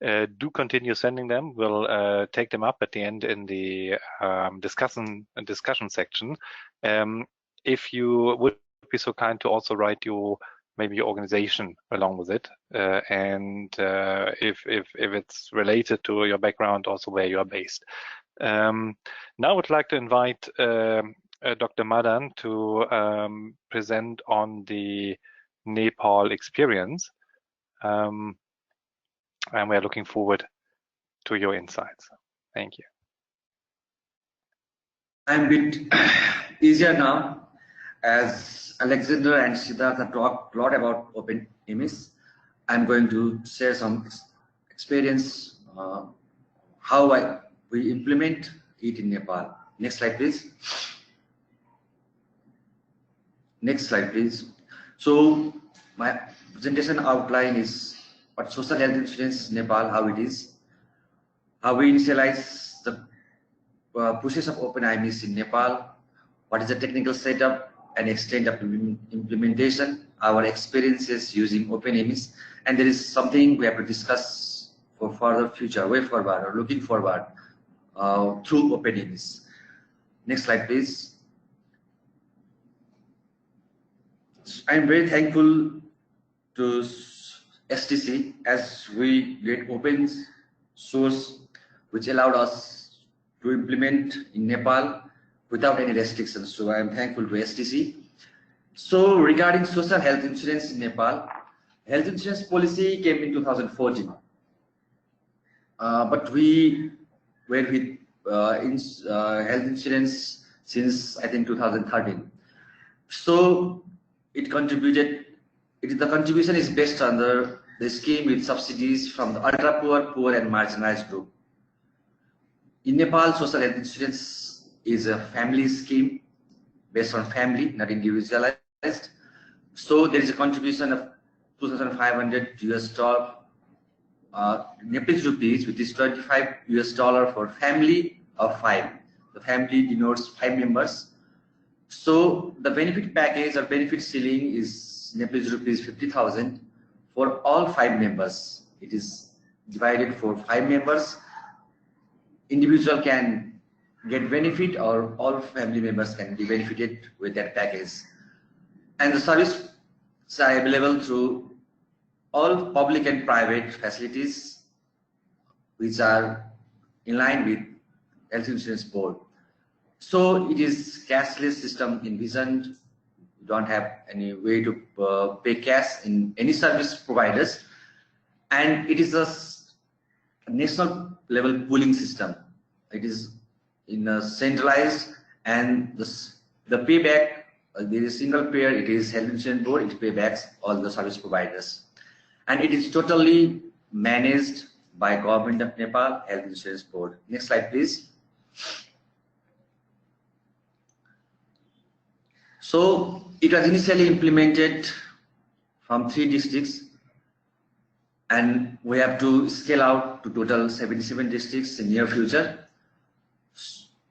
Do continue sending them. We'll take them up at the end in the discussion section. If you would be so kind to also write maybe your organization along with it, and if it's related to your background, also where you are based. Now I would like to invite Dr. Madan to present on the Nepal experience, and we're looking forward to your insights. Thank you. I'm a bit easier now, as Alexander and Siddharth have talked a lot about OpenIMIS. I'm going to share some experience, how we implement it in Nepal. Next slide, please. Next slide, please. So my presentation outline is what social health insurance in Nepal, how it is, how we initialize the process of OpenIMIS in Nepal, what is the technical setup and extent of implementation, our experiences using OpenIMIS, and there is something we have to discuss for further future, way forward, or looking forward through OpenIMIS. Next slide, please. I'm very thankful to STC as we get open source, which allowed us to implement in Nepal without any restrictions. So I'm thankful to STC. So regarding social health insurance in Nepal, health insurance policy came in 2014, but we were with health insurance since I think 2013. So it contributed. The contribution is based on the scheme with subsidies from the ultra poor, poor and marginalized group. In Nepal, social health insurance is a family scheme based on family, not individualized. So there is a contribution of $2,500 Nepalese rupees, which is $25 for family of 5. The family denotes 5 members. So the benefit package or benefit ceiling is Nepalese rupees 50,000 for all 5 members. It is divided for 5 members. Individual can get benefit, or all family members can be benefited with that package. And the service is available through all public and private facilities which are in line with Health Insurance Board. So it is cashless system envisioned. You don't have any way to pay cash in any service providers, and it is a national level pooling system. It is in a centralized, and the payback, there is single payer, it is Health Insurance Board, it paybacks all the service providers, and it is totally managed by Government of Nepal Health Insurance Board. Next slide, please. So it was initially implemented from 3 districts, and we have to scale out to total 77 districts in near future.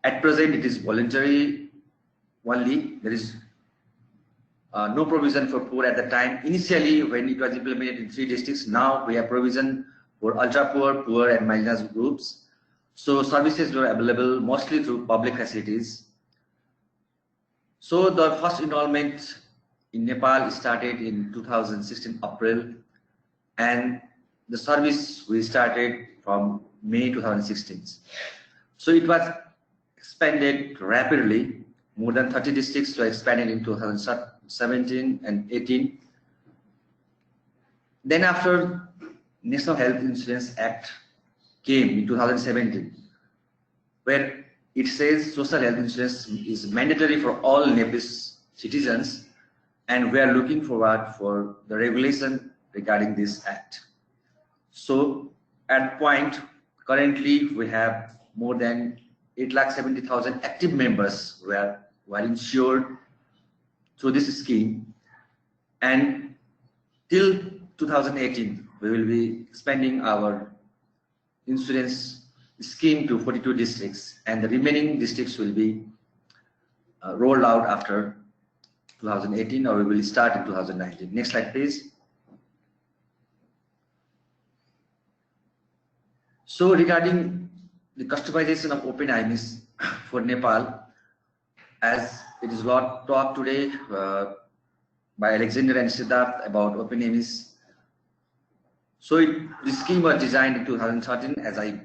At present, it is voluntary only. There is no provision for poor at the time. Initially, when it was implemented in 3 districts, now we have provision for ultra poor, poor and marginalized groups. So services were available mostly through public facilities. So the first enrollment in Nepal started in 2016 April, and the service we started from May 2016. So it was expanded rapidly. More than 30 districts were expanded in 2017 and 18. Then after National Health Insurance Act came in 2017, where it says social health insurance is mandatory for all Nepalese citizens. and we are looking forward for the regulation regarding this act. So at point, currently we have more than 8,70,000 active members who are insured through this scheme, and till 2018 we will be expanding our insurance scheme to 42 districts, and the remaining districts will be rolled out after 2018, or we will start in 2019. Next slide, please. So regarding the customization of OpenIMIS for Nepal, as it is a lot talked today by Alexander and Siddharth about OpenIMIS. So the scheme was designed in 2013, as I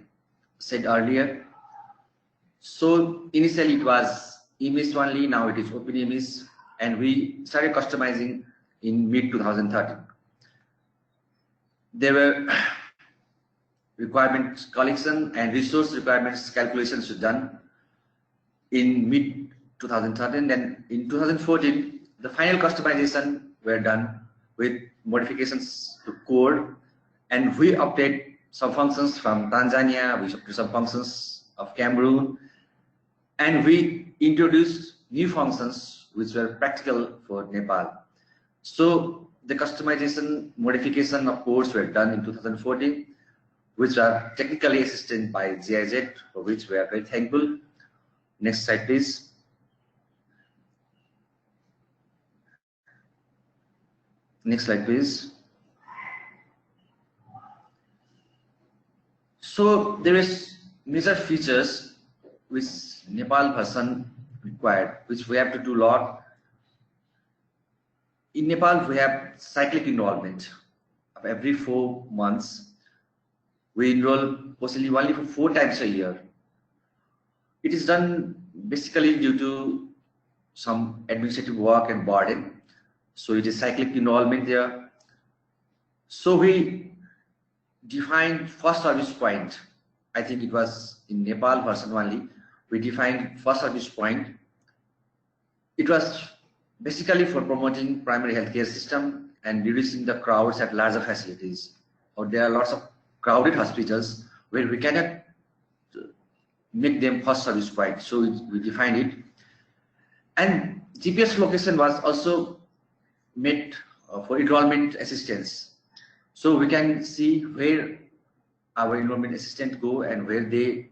said earlier. So initially it was IMIS only, now it is OpenIMIS, and we started customizing in mid-2013. There were requirements collection and resource requirements calculations done in mid-2013. Then in 2014, the final customization were done with modifications to code, and we update some functions from Tanzania, we update some functions of Cameroon, and we introduced new functions which were practical for Nepal. So the customization modification of codes were done in 2014, which are technically assisted by GIZ, for which we are very thankful. Next slide, please. Next slide, please. So there is major features which Nepal version required, which we have to do a lot. In Nepal, we have cyclic enrollment of every 4 months. We enroll possibly only for 4 times a year. It is done basically due to some administrative work and burden. So it is cyclic enrollment there. So we defined first service point. I think it was in Nepal version only. We defined first service point. It was basically for promoting primary healthcare system and reducing the crowds at larger facilities. Or there are lots of crowded hospitals where we cannot make them first service point. So we defined it. And GPS location was also made for enrollment assistance. So we can see where our enrollment assistant go and where they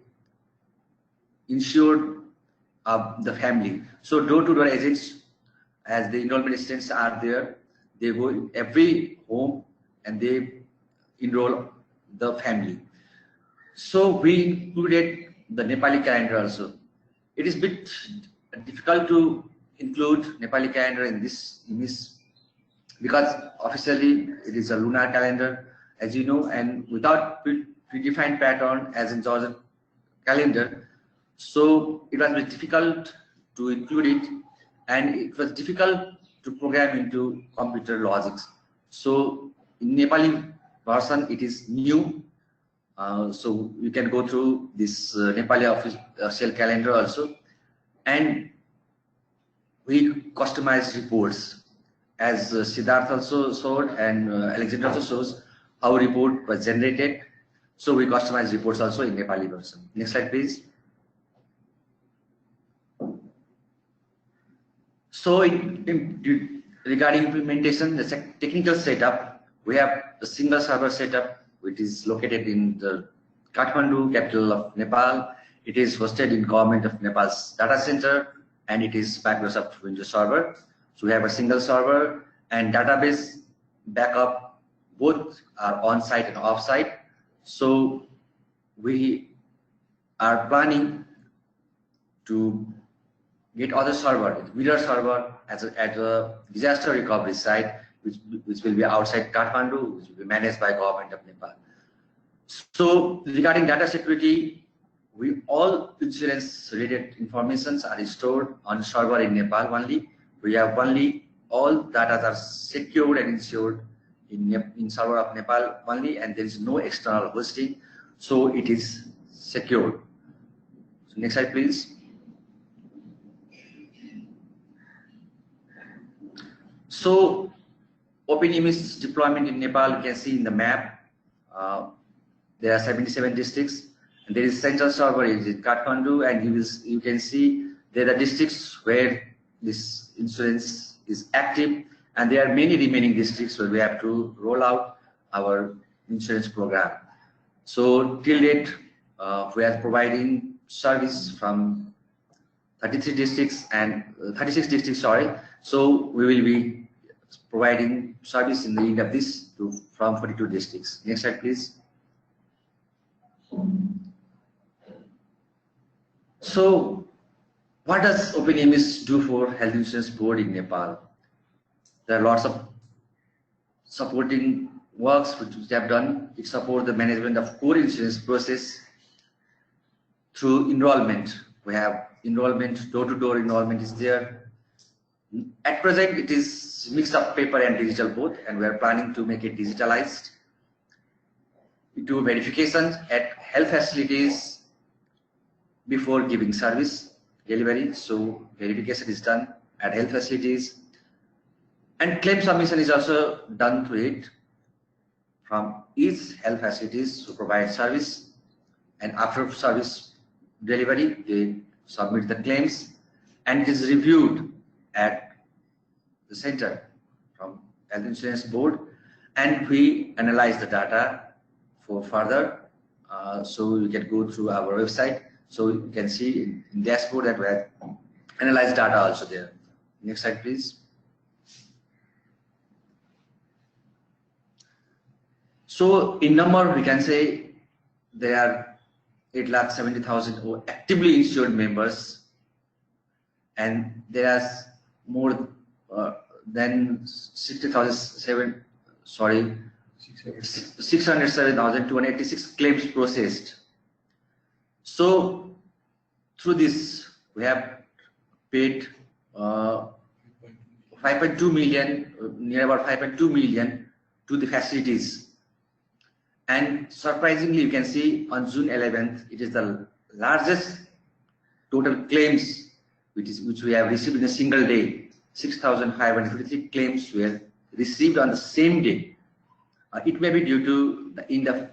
insured the family. So door-to-door agents, as the enrollment assistants are there, they go in every home and they enroll the family. So we included the Nepali calendar also. It is a bit difficult to include Nepali calendar in this because officially it is a lunar calendar, as you know, and without predefined pattern as in Georgian calendar. So it was very difficult to include it, and it was difficult to program into computer logics. So in Nepali version, it is new. So you can go through this Nepali official calendar also, and we customize reports, as Siddharth also showed and Alexander also shows how report was generated. So we customize reports also in Nepali version. Next slide, please. So regarding implementation, the technical setup, we have the single server setup, which is located in the Kathmandu, capital of Nepal. It is hosted in Government of Nepal's data center, and it is Microsoft Windows Server. So we have a single server and database backup, both are on-site and off-site. So we are planning to get other server, mirror server at a disaster recovery site, which will be outside Kathmandu, which will be managed by Government of Nepal. So regarding data security, all insurance related informations are stored on server in Nepal only. We have only all data are secured and insured in server of Nepal only, and there is no external hosting, so it is secured. So next slide, please. So OpenIMIS deployment in Nepal, you can see in the map. There are 77 districts. And there is central server in Kathmandu, and you can see there are districts where this insurance is active, and there are many remaining districts where we have to roll out our insurance program. So till date, we are providing service from 36 districts, sorry. So we will be providing service in the end of this from 42 districts. Next slide, please. So what does OpenIMIS do for health insurance board in Nepal? There are lots of supporting works which we have done. It supports the management of core insurance process through enrollment. We have enrollment, door-to-door enrollment is there. At present, it is mix of paper and digital both, and we are planning to make it digitalized. We do verifications at health facilities before giving service delivery. So verification is done at health facilities, and claim submission is also done through it from each health facilities to provide service, and after service delivery they submit the claims, and it is reviewed at the center from health insurance board, and we analyze the data for further. So you can go through our website, so you can see in dashboard that we have analyzed data also there. Next slide, please. So in number, we can say there are 8,70,000 actively insured members, and there are more than 607,286 claims processed. So through this, we have paid 5.2 million, near about 5.2 million to the facilities. And surprisingly, you can see on June 11th, it is the largest total claims which we have received in a single day. 6,553 claims were received on the same day. It may be due to the end of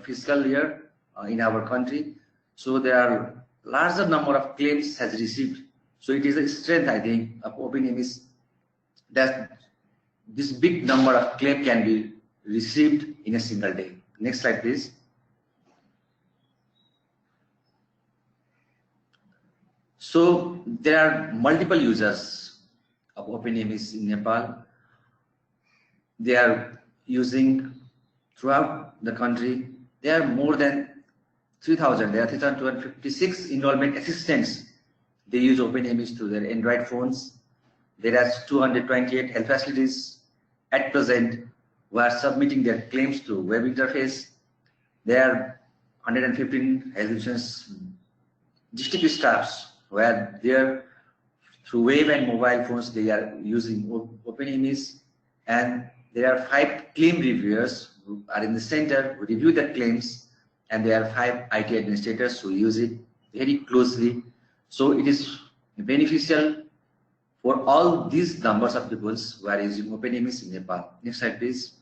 fiscal year in our country. So there are larger number of claims has received. So it is a strength, I think, of OpenIMIS that this big number of claims can be received in a single day. Next slide, please. So there are multiple users of OpenIMIS in Nepal. They are using throughout the country. There are more than 3,000. There are 3,256 enrollment assistants. They use OpenIMIS to their Android phones. There are 228 health facilities at present who are submitting their claims to web interface. There are 115 health insurance district staffs who are there through web and mobile phones. They are using OpenIMIS, and there are 5 claim reviewers who are in the center who review the claims, and there are 5 IT administrators who use it very closely. So it is beneficial for all these numbers of people who are using OpenIMIS in Nepal. Next slide, please.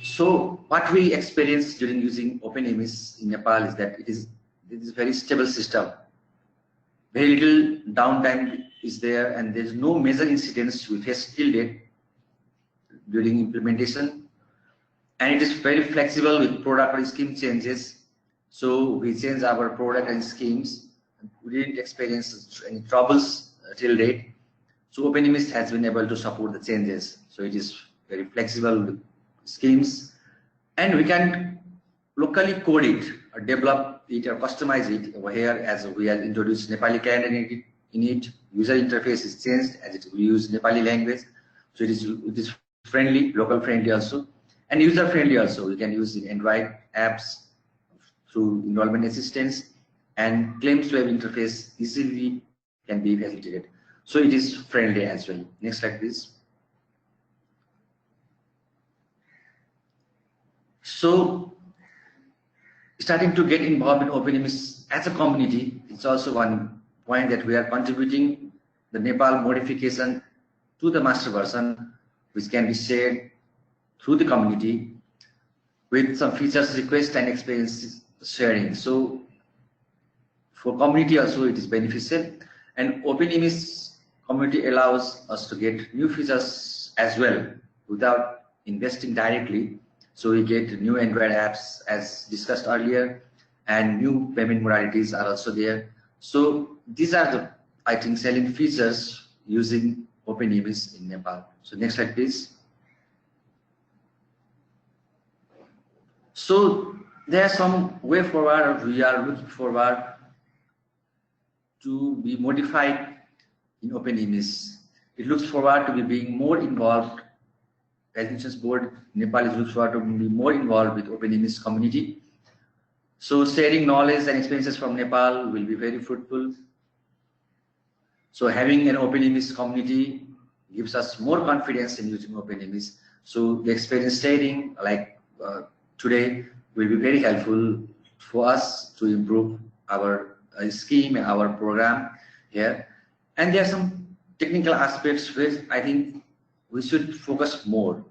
So what we experienced during using OpenIMIS in Nepal is that it is a very stable system. Very little downtime is there, and there is no major incidents we faced till date during implementation. And it is very flexible with product or scheme changes. So we change our product and schemes. We didn't experience any troubles till date. So OpenIMIS has been able to support the changes. So it is very flexible with schemes, and we can locally code it or develop it or customize it over here, as we have introduced Nepali calendar in it. User interface is changed as we use Nepali language. So it is friendly, local friendly also, and user friendly also. We can use the Android apps through enrollment assistance, and claims web interface easily can be facilitated. So it is friendly as well. Next slide, please. So starting to get involved in OpenIMIS as a community, it's also one point that we are contributing the Nepal modification to the master version, which can be shared through the community with some features request and experience sharing. So for community also it is beneficial, and OpenIMIS community allows us to get new features as well without investing directly. So we get new Android apps as discussed earlier, and new payment modalities are also there. So these are the, I think, selling features using OpenIMIS in Nepal. So next slide, please. So there are some way forward, we are looking forward to be modified in OpenIMIS. It looks forward to be being more involved. Admissions Board Nepal is looks forward to be more involved with OpenIMIS community. So sharing knowledge and experiences from Nepal will be very fruitful. So having an OpenIMIS community gives us more confidence in using OpenIMIS. So the experience sharing, like today, will be very helpful for us to improve our scheme and our program here. And there are some technical aspects which I think we should focus more.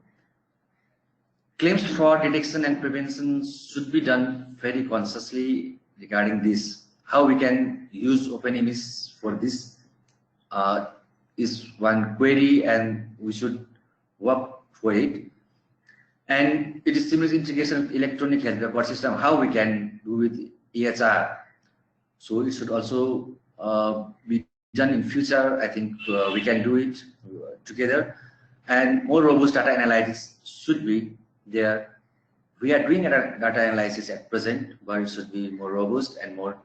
Claims fraud detection and prevention should be done very consciously regarding this. How we can use OpenIMIS for this is one query, and we should work for it. And it is seamless integration with electronic health record system, how we can do with EHR. So it should also be done in future. I think we can do it together. And more robust data analytics should be there. We are doing data analysis at present, but it should be more robust and more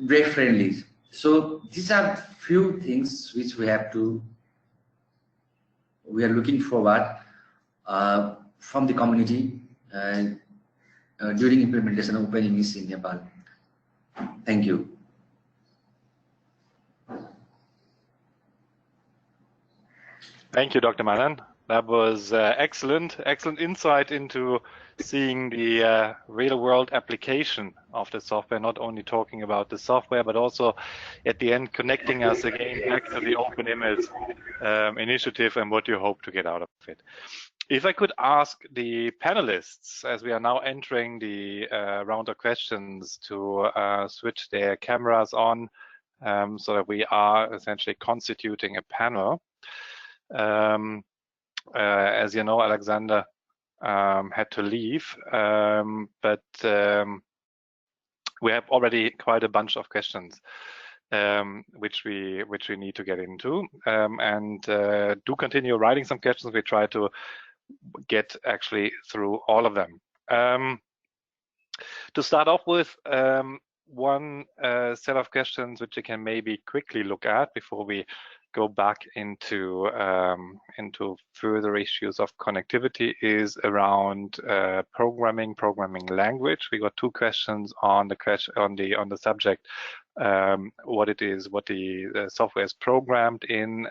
break friendly. So these are few things which we are looking forward from the community during implementation of OpenIMIS in Nepal. Thank you. Thank you, Dr. Manan. That was excellent insight into seeing the real-world application of the software, not only talking about the software, but also at the end connecting us again back to the OpenIMIS initiative and what you hope to get out of it. If I could ask the panelists, as we are now entering the round of questions, to switch their cameras on so that we are essentially constituting a panel. As you know, Alexander had to leave, but we have already quite a bunch of questions which we need to get into, and do continue writing some questions. We try to get actually through all of them. To start off with, one set of questions which you can maybe quickly look at before we go back into further issues of connectivity is around programming language. We got two questions on the subject, what it is, what the software is programmed in,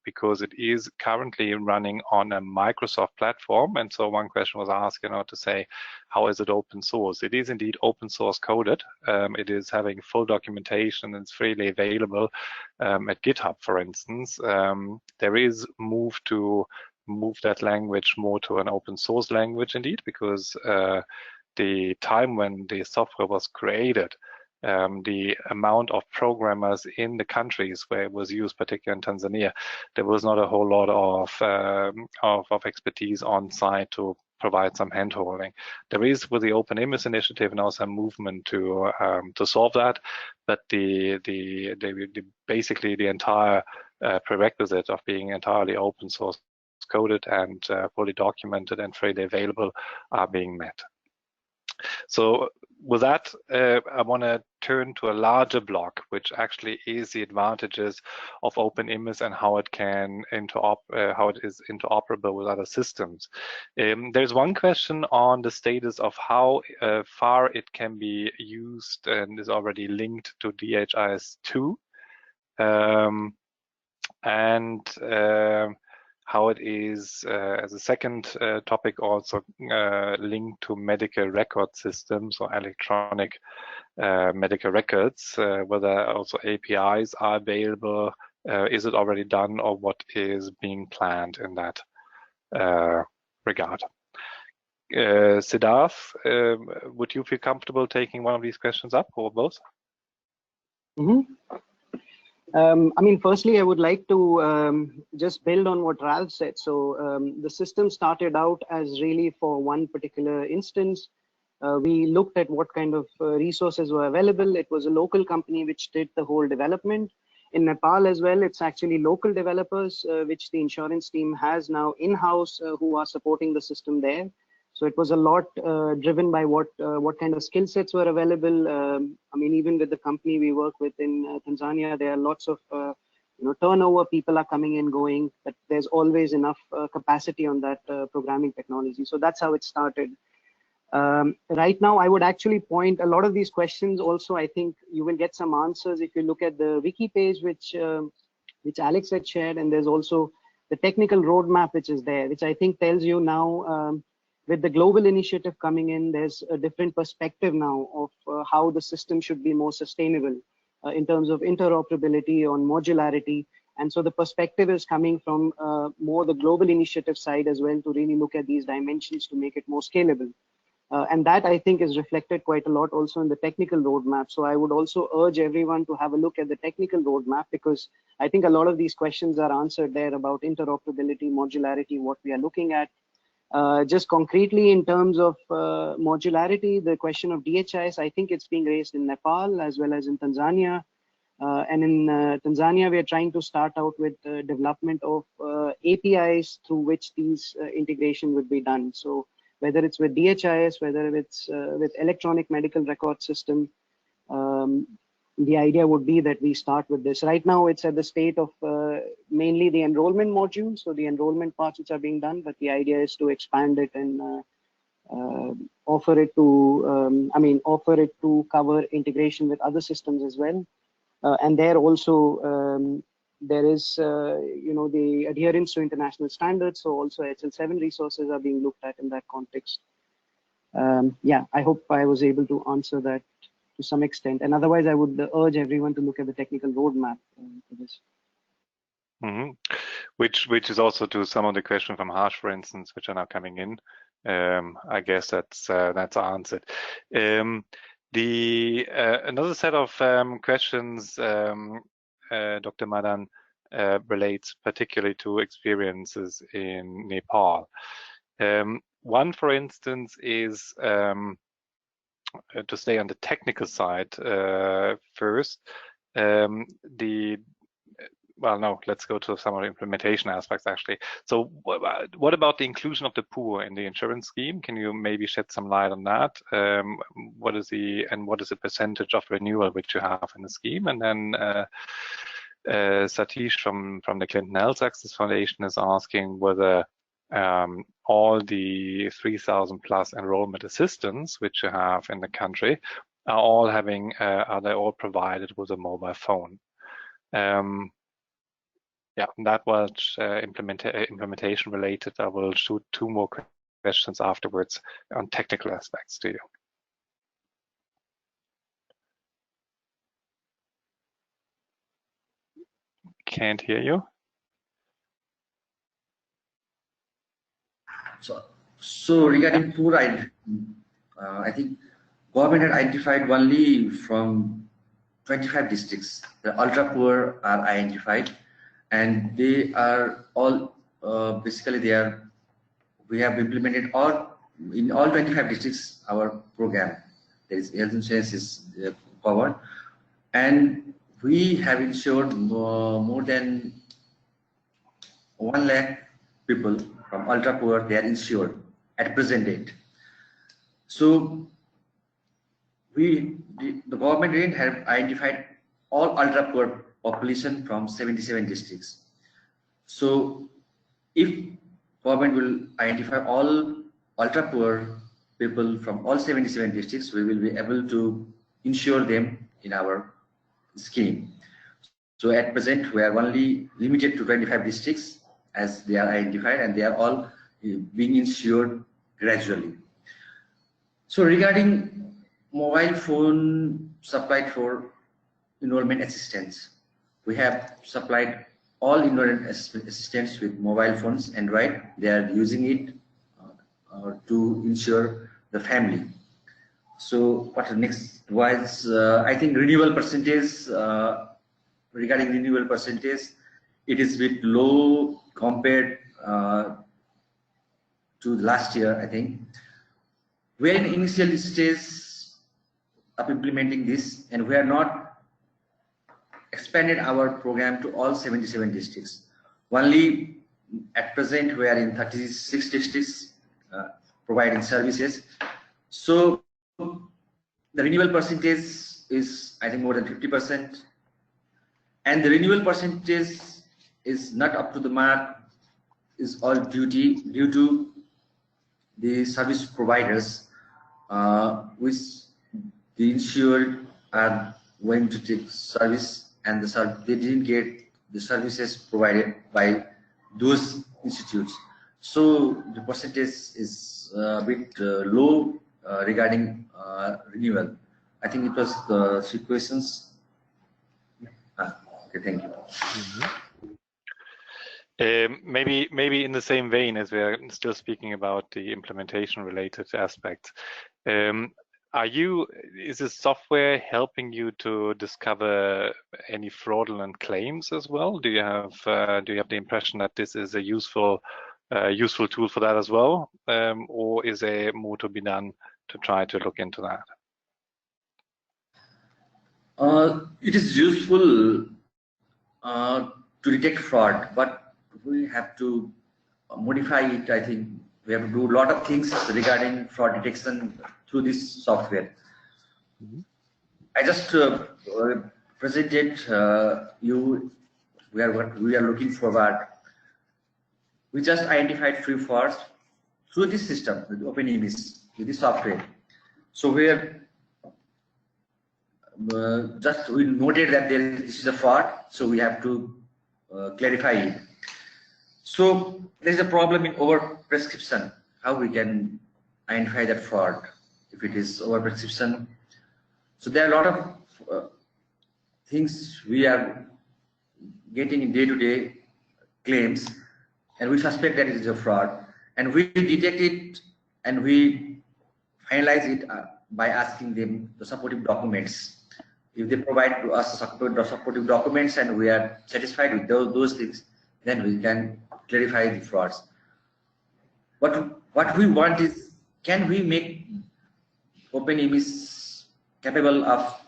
because it is currently running on a Microsoft platform. And so one question was asked, to say, how is it open source? It is indeed open source coded. It is having full documentation. It's freely available at GitHub, for instance. There is move that language more to an open source language indeed, because the time when the software was created, the amount of programmers in the countries where it was used, particularly in Tanzania, there was not a whole lot of expertise on site to provide some hand-holding. There is, with the OpenIMIS initiative, now some movement to solve that, but basically the entire prerequisite of being entirely open source coded and fully documented and freely available are being met. So with that, I want to turn to a larger block, which actually is the advantages of OpenIMIS and how it is interoperable with other systems. There's one question on the status of how far it can be used and is already linked to DHIS2. how it is, as a second topic, also linked to medical record systems or electronic medical records, whether also APIs are available, is it already done, or what is being planned in that regard. Siddharth, would you feel comfortable taking one of these questions up, or both? I mean, firstly, I would like to just build on what Ralph said. So the system started out as really for one particular instance. We looked at what kind of resources were available. It was a local company which did the whole development. In Nepal as well, it's actually local developers, which the insurance team has now in-house, who are supporting the system there. So it was a lot driven by what kind of skill sets were available. I mean, even with the company we work with in Tanzania, there are lots of turnover. People are coming and going, but there's always enough capacity on that programming technology. So that's how it started. Right now, I would actually point a lot of these questions. Also, I think you will get some answers if you look at the Wiki page, which Alex had shared, and there's also the technical roadmap which is there, which I think tells you now. With the global initiative coming in, there's a different perspective now of how the system should be more sustainable in terms of interoperability, on modularity. And so the perspective is coming from more the global initiative side as well, to really look at these dimensions to make it more scalable. And that, I think, is reflected quite a lot also in the technical roadmap. So I would also urge everyone to have a look at the technical roadmap, because I think a lot of these questions are answered there about interoperability, modularity, what we are looking at. Just concretely in terms of modularity, the question of DHIS, I think it's being raised in Nepal as well as in Tanzania. And in Tanzania, we are trying to start out with development of APIs through which these integration would be done. So whether it's with DHIS, whether it's with electronic medical record system, the idea would be that we start with this. Right now, it's at the state of mainly the enrollment module, so the enrollment parts which are being done, but the idea is to expand it and offer it to cover integration with other systems as well. And there also, there is, the adherence to international standards, so also HL7 resources are being looked at in that context. Yeah, I hope I was able to answer that to some extent, and otherwise I would urge everyone to look at the technical roadmap for this. Which is also to some of the questions from Harsh, for instance, which are now coming in. I guess that's answered. Another set of questions, Dr. Madan, relates particularly to experiences in Nepal. One, for instance, is to stay on the technical side first. Well, no, let's go to some of the implementation aspects, actually. So what about the inclusion of the poor in the insurance scheme? Can you maybe shed some light on that? What is the percentage of renewal which you have in the scheme? And then Satish from the Clinton Health Access Foundation is asking whether all the 3,000 plus enrollment assistants which you have in the country are they all provided with a mobile phone? Yeah, that was implementation related. I will shoot two more questions afterwards on technical aspects to you. Can't hear you. So regarding poor, I think government had identified only from 25 districts. The ultra poor are identified, and they are all basically we have implemented in all 25 districts our program. There is health insurance is covered, and we have insured more than 1 lakh people from ultra poor. They are insured at present date. So the government didn't have identified all ultra poor population from 77 districts. So if government will identify all ultra poor people from all 77 districts, we will be able to insure them in our scheme. So at present, we are only limited to 25 districts, as they are identified, and they are all being insured gradually. So regarding mobile phone supplied for enrollment assistance, we have supplied all enrollment assistants with mobile phones, Android. They are using it to ensure the family. So what next was, I think renewal percentage, regarding renewal percentage, it is a bit low compared to last year, I think. We are in initial stage of implementing this, and we are not expanded our program to all 77 districts. Only at present we are in 36 districts providing services. So the renewal percentage is, I think, more than 50%, and the renewal percentage is not up to the mark, is all due to the service providers, which the insured are going to take service, and they didn't get the services provided by those institutes. So the percentage is a bit low regarding renewal. I think it was the 3 questions. Okay, thank you. Maybe in the same vein, as we're still speaking about the implementation related aspects, is this software helping you to discover any fraudulent claims as well? Do you have the impression that this is a useful tool for that as well, or is there more to be done to try to look into that? It is useful to detect fraud, but we have to modify it. I think we have to do a lot of things regarding fraud detection through this software. I just presented you what we are looking forward. We just identified 3 frauds through this system with OpenIMIS, with this software. So we noted that this is a fraud, so we have to clarify it. So there is a problem in over-prescription. How we can identify that fraud if it is over-prescription? So there are a lot of things we are getting in day-to-day claims, and we suspect that it is a fraud, and we detect it and we finalize it by asking them the supportive documents. If they provide to us the supportive documents and we are satisfied with those things, then we can clarify the frauds. What we want is, can we make OpenIMIS capable of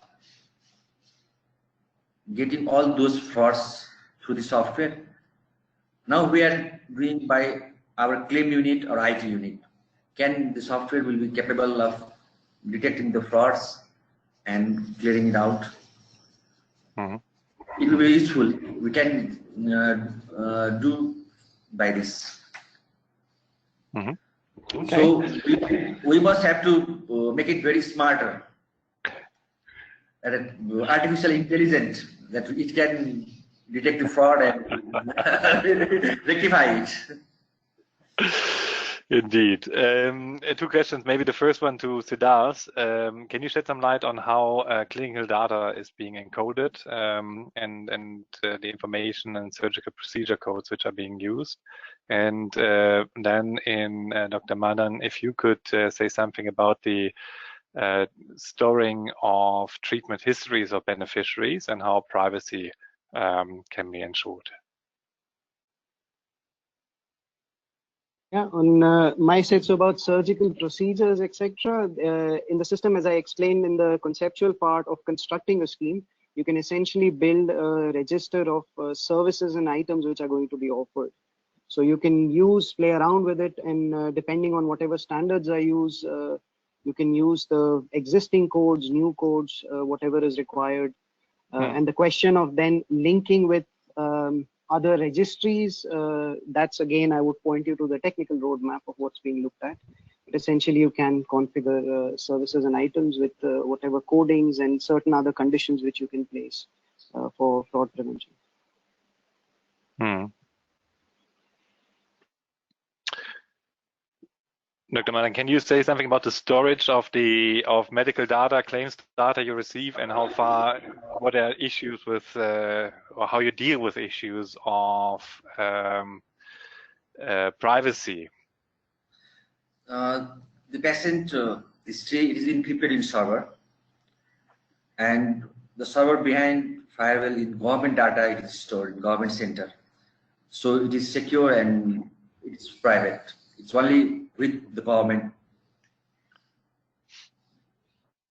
getting all those frauds through the software? Now we are doing by our claim unit or IT unit. Can the software will be capable of detecting the frauds and clearing it out? It will be useful. We can do by this. Okay. So we must have to make it very smarter, artificial intelligence, that it can detect the fraud and rectify it. Indeed. 2 questions. Maybe the first one to Siddharth. Can you shed some light on how clinical data is being encoded and the information and surgical procedure codes which are being used? And then in Dr. Madan, if you could say something about the storing of treatment histories of beneficiaries and how privacy can be ensured. Yeah, on my side, so about surgical procedures, etc. In the system, as I explained in the conceptual part of constructing a scheme, you can essentially build a register of services and items which are going to be offered. So you can play around with it, and depending on whatever standards I use, you can use the existing codes, new codes, whatever is required. And the question of then linking with other registries, that's again, I would point you to the technical roadmap of what's being looked at. But essentially, you can configure services and items with whatever codings and certain other conditions which you can place for fraud prevention. Dr. Madan, can you say something about the storage of medical data, claims data you receive, and what are issues with, or how you deal with issues of privacy? The patient history is encrypted in server, and the server behind firewall in government data it is stored in government center. So it is secure and it's private. It's only with the government.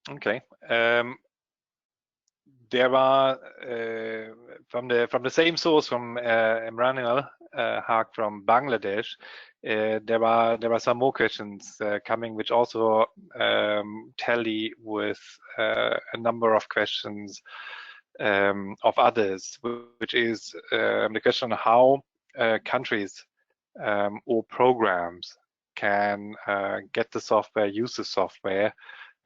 Okay. There are from the same source, from Emmanuel Haq from Bangladesh. There are some more questions coming, which also tally with a number of questions of others, which is the question on how countries or programs can get the software, use the software,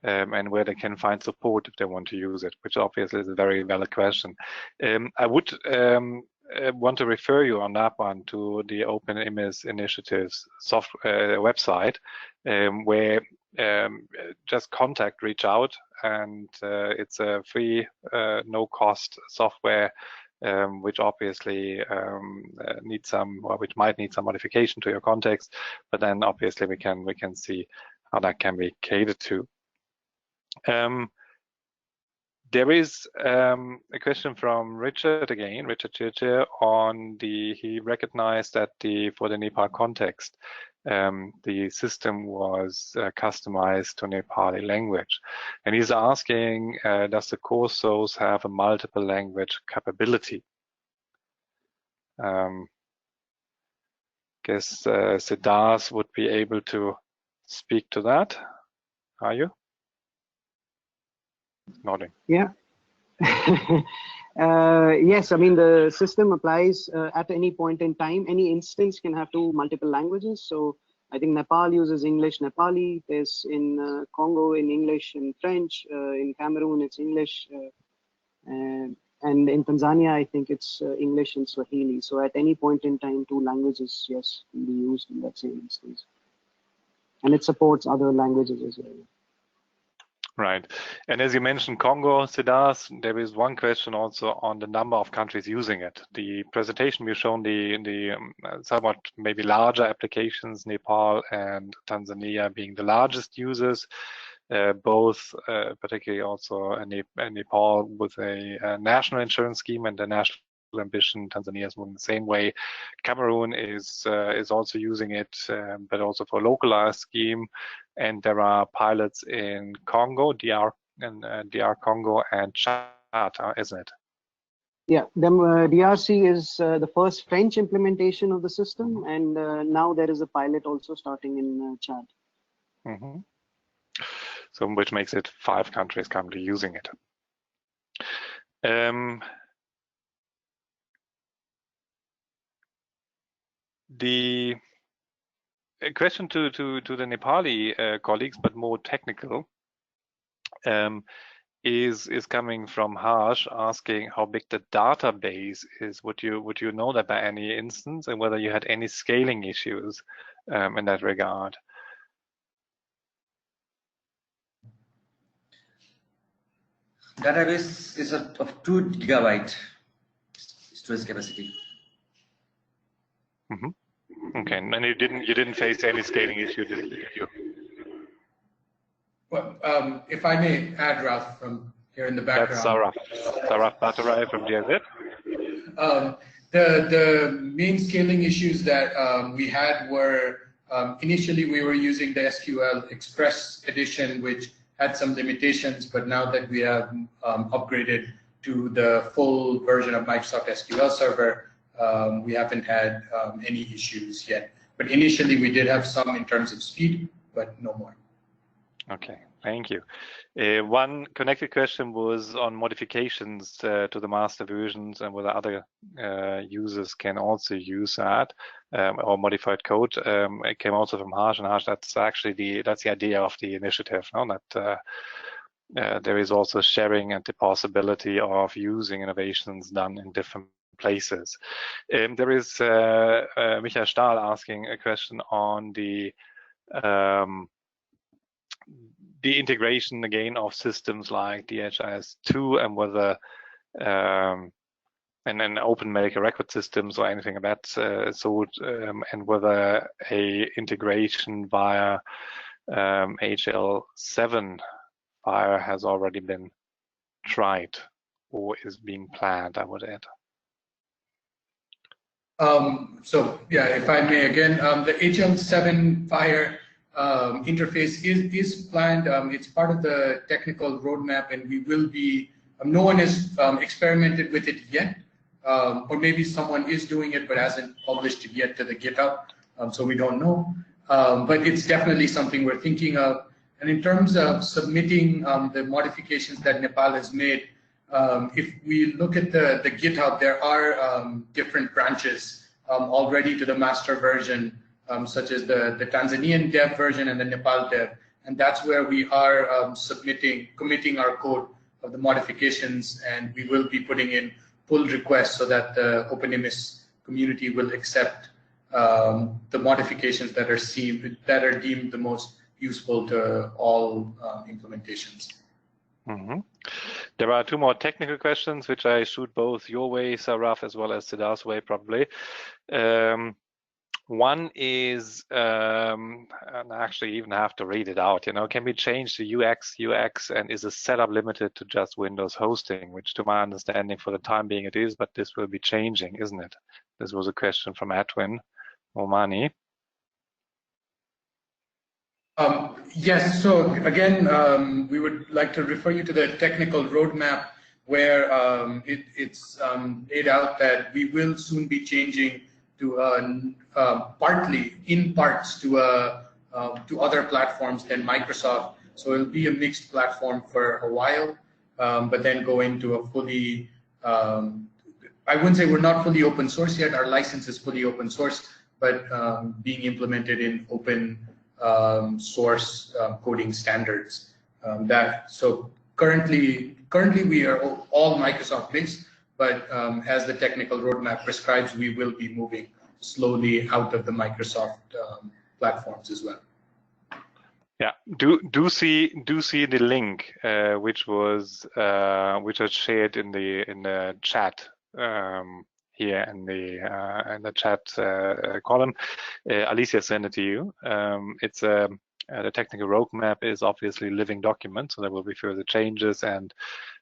and where they can find support if they want to use it, which obviously is a very valid question. I would want to refer you on that one to the OpenIMIS Initiative's software website, where just reach out, and it's a free, no-cost software, which obviously needs some, or which might need some modification to your context, but then obviously we can see how that can be catered to. There is a question from Richard again, Richard Chirchir, on he recognized that for the Nepal context, the system was customized to Nepali language. And he's asking, does the core source have a multiple language capability? Guess Siddharth would be able to speak to that. Are you? Nodding. Yeah. Yes, I mean, the system applies at any point in time. Any instance can have multiple languages. So I think Nepal uses English, Nepali. There's in Congo in English and French. In Cameroon, it's English. And in Tanzania, I think it's English and Swahili. So at any point in time, 2 languages, yes, can be used in that same instance. And it supports other languages as well. Right. And as you mentioned Congo, Siddharth, there is one question also on the number of countries using it. The presentation we've shown the somewhat maybe larger applications, Nepal and Tanzania being the largest users, both particularly also Nepal with a national insurance scheme and a national ambition. Tanzania is moving the same way. Cameroon is also using it, but also for a localized scheme. And there are pilots in Congo, DR Congo, and Chad, isn't it? Yeah, DRC is the first French implementation of the system, and now there is a pilot also starting in Chad. Mm-hmm. So, which makes it 5 countries currently using it. A question to the Nepali colleagues, but more technical, is coming from Harsh, asking how big the database is. Would you know that by any instance, and whether you had any scaling issues in that regard? Database is of 2 GB storage capacity. Mm-hmm. Okay, and you didn't face any scaling issue, did you? Well, if I may add, Ralph, from here in the background. That's Saraf Bhattarai from GIZ. The main scaling issues that we had were initially we were using the SQL Express edition, which had some limitations, but now that we have upgraded to the full version of Microsoft SQL Server, we haven't had any issues yet. But initially we did have some in terms of speed, but no more. Okay, thank you. One connected question was on modifications to the master versions and whether other users can also use that or modified code. It came also from Harsh, and Harsh, that's actually the idea of the initiative, no? That there is also sharing and the possibility of using innovations done in different places. There is Michael Stahl asking a question on the the integration again of systems like DHIS2 and whether and then open medical record systems or anything of that sort, and whether a integration via HL7 file has already been tried or is being planned, I would add. So yeah, if I may again, the HL7 Fire interface is planned. It's part of the technical roadmap, and we will be. No one has experimented with it yet, or maybe someone is doing it but hasn't published it yet to the GitHub, so we don't know. But it's definitely something we're thinking of. And in terms of submitting the modifications that Nepal has made, if we look at the GitHub, there are different branches already to the master version, such as the Tanzanian dev version and the Nepal dev. And that's where we are committing our code of the modifications, and we will be putting in pull requests so that the OpenIMIS community will accept the modifications that are deemed the most useful to all implementations. Mm-hmm. There are two more technical questions, which I shoot both your way, Saraf, as well as Siddhar's way, probably. One is, and I actually even have to read it out, can we change the UX, and is the setup limited to just Windows hosting, which to my understanding for the time being it is, but this will be changing, isn't it? This was a question from Edwin Omani. Yes, so again, we would like to refer you to the technical roadmap where it's laid out that we will soon be changing to partly, in parts, to other platforms than Microsoft. So it'll be a mixed platform for a while, but then go into a fully, I wouldn't say we're not fully open source yet, our license is fully open source, but being implemented in open source coding standards. So currently we are all Microsoft based, but as the technical roadmap prescribes, we will be moving slowly out of the Microsoft platforms as well. Yeah, do see the link which was shared in the chat here in the chat column. Alicia sent it to you. It's the technical roadmap is obviously a living document, so there will be further changes, and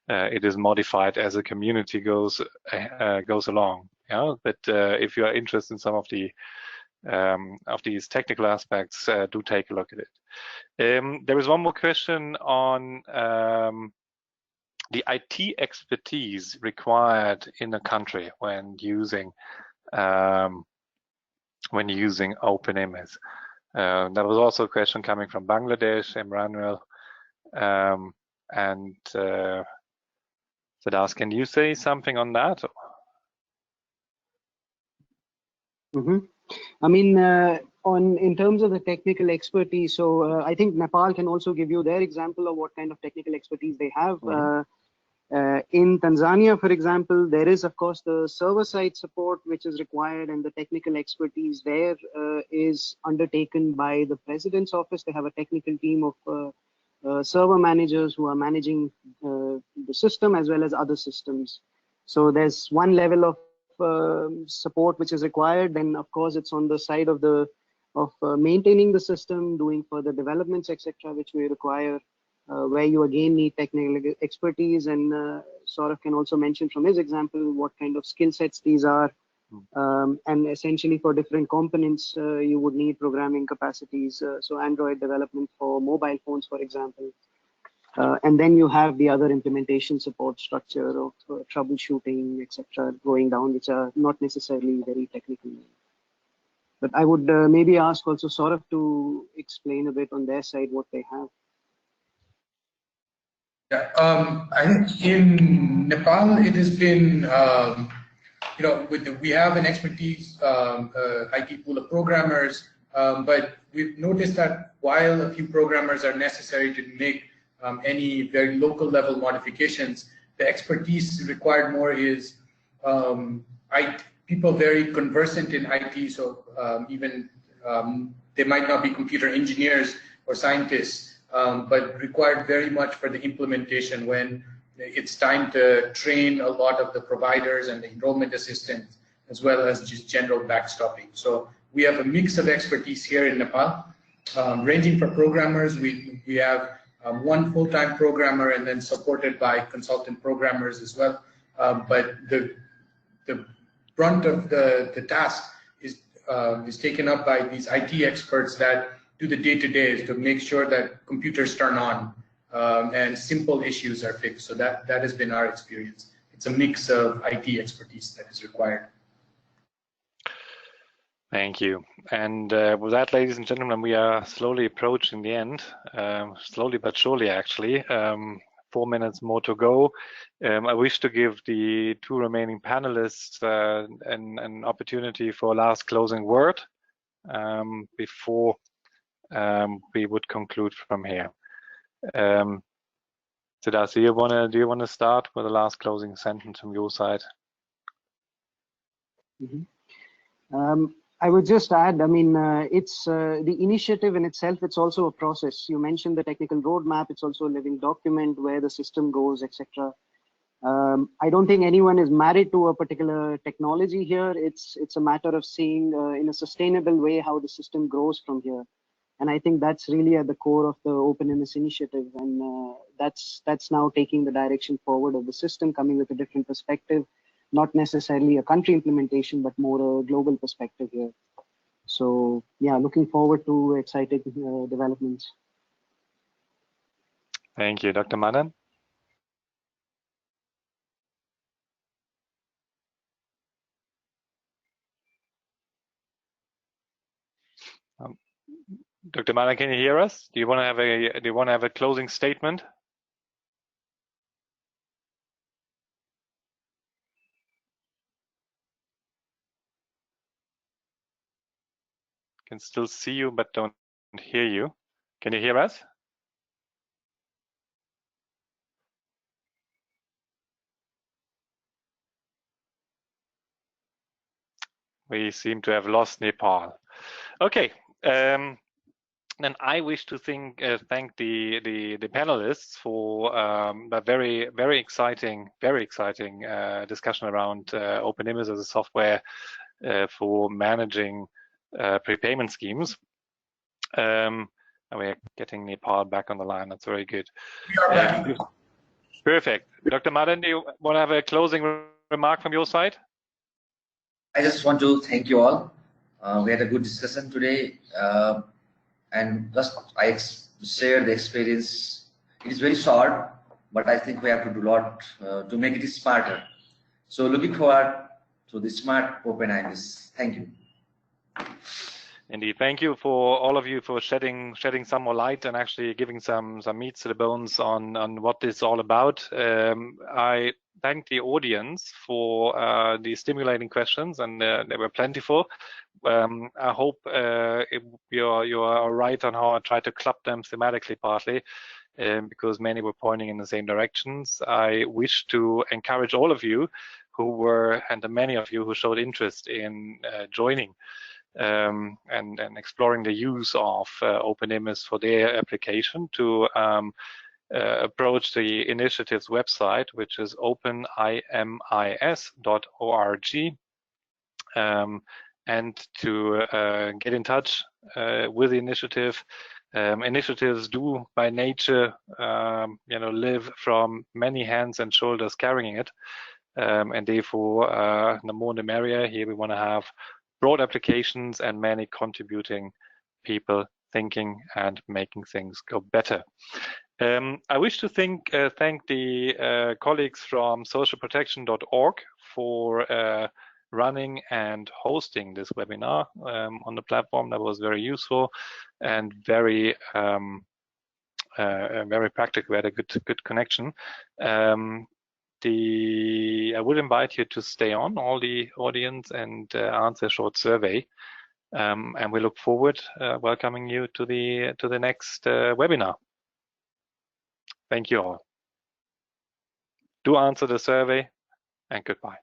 it is modified as the community goes along. But if you are interested in some of these technical aspects, do take a look at it. There is one more question on the IT expertise required in a country when using OpenIMIS. There was also a question coming from Bangladesh, Emmanuel, and Siddharth, can you say something on that? Mm-hmm. I mean, in terms of the technical expertise, so I think Nepal can also give you their example of what kind of technical expertise they have. Mm-hmm. In Tanzania, for example, there is, of course, the server-side support which is required, and the technical expertise there is undertaken by the President's office. They have a technical team of server managers who are managing the system as well as other systems. So there's one level of support which is required. Then, of course, it's on the side of maintaining the system, doing further developments, etc., which we require. Where you again need technical expertise, and Saurabh can also mention from his example what kind of skill sets these are. And essentially for different components, you would need programming capacities. So Android development for mobile phones, for example. And then you have the other implementation support structure of troubleshooting, etc., going down, which are not necessarily very technical. But I would maybe ask also Saurabh to explain a bit on their side what they have. Yeah, I think in Nepal it has been, we have an expertise, IT pool of programmers, but we've noticed that while a few programmers are necessary to make any very local level modifications, the expertise required more is people very conversant in IT, so even they might not be computer engineers or scientists, but required very much for the implementation when it's time to train a lot of the providers and the enrollment assistants, as well as just general backstopping. So we have a mix of expertise here in Nepal, ranging from programmers. We have one full-time programmer and then supported by consultant programmers as well. But the brunt of the task is taken up by these IT experts that do the day-to-day to make sure that computers turn on and simple issues are fixed. So that has been our experience. It's a mix of IT expertise that is required. Thank you. And with that, ladies and gentlemen, we are slowly approaching the end, slowly but surely, actually. 4 minutes more to go. I wish to give the two remaining panelists an opportunity for a last closing word before we would conclude from here. Siddharth, do you wanna start with the last closing sentence from your side? Mm-hmm. I would just add, I mean, it's the initiative in itself, it's also a process. You mentioned the technical roadmap, it's also a living document where the system goes, etc. I don't think anyone is married to a particular technology here. It's a matter of seeing in a sustainable way how the system grows from here. And I think that's really at the core of the OpenIMIS initiative. And that's now taking the direction forward of the system, coming with a different perspective. Not necessarily a country implementation, but more a global perspective here. So yeah, looking forward to exciting developments. Thank you, Dr. Madan. Dr. Madan, can you hear us? Do you want to have a closing statement? Can still see you, but don't hear you. Can you hear us? We seem to have lost Nepal. Okay. Then I wish to thank the panelists for a very exciting discussion around OpenIMIS as a software for managing prepayment schemes. And we're getting Nepal back on the line. That's very good. We are back. Perfect. Dr. Madan, do you want to have a closing remark from your side? I just want to thank you all. We had a good discussion today. And just I share the experience. It is very short, but I think we have to do a lot to make it smarter. So looking forward to the smart OpenIMIS. Thank you. Indeed, thank you for all of you for shedding some more light and actually giving some meat to the bones on what this is all about. I thank the audience for the stimulating questions, and they were plentiful. I hope you are right on how I try to club them thematically partly, because many were pointing in the same directions. I wish to encourage all of you who were, and the many of you who showed interest in joining and exploring the use of OpenIMIS for their application to approach the initiative's website, which is OpenIMIS.org, and to get in touch with the initiative. Initiatives do by nature, live from many hands and shoulders carrying it, and therefore, the more the merrier. Here we want to have broad applications and many contributing people thinking and making things go better. I wish to thank the colleagues from socialprotection.org for running and hosting this webinar on the platform. That was very useful and very practical. We had a good connection. I would invite you to stay on, all the audience, and answer a short survey. And we look forward welcoming you to the next webinar. Thank you all. Do answer the survey, and goodbye.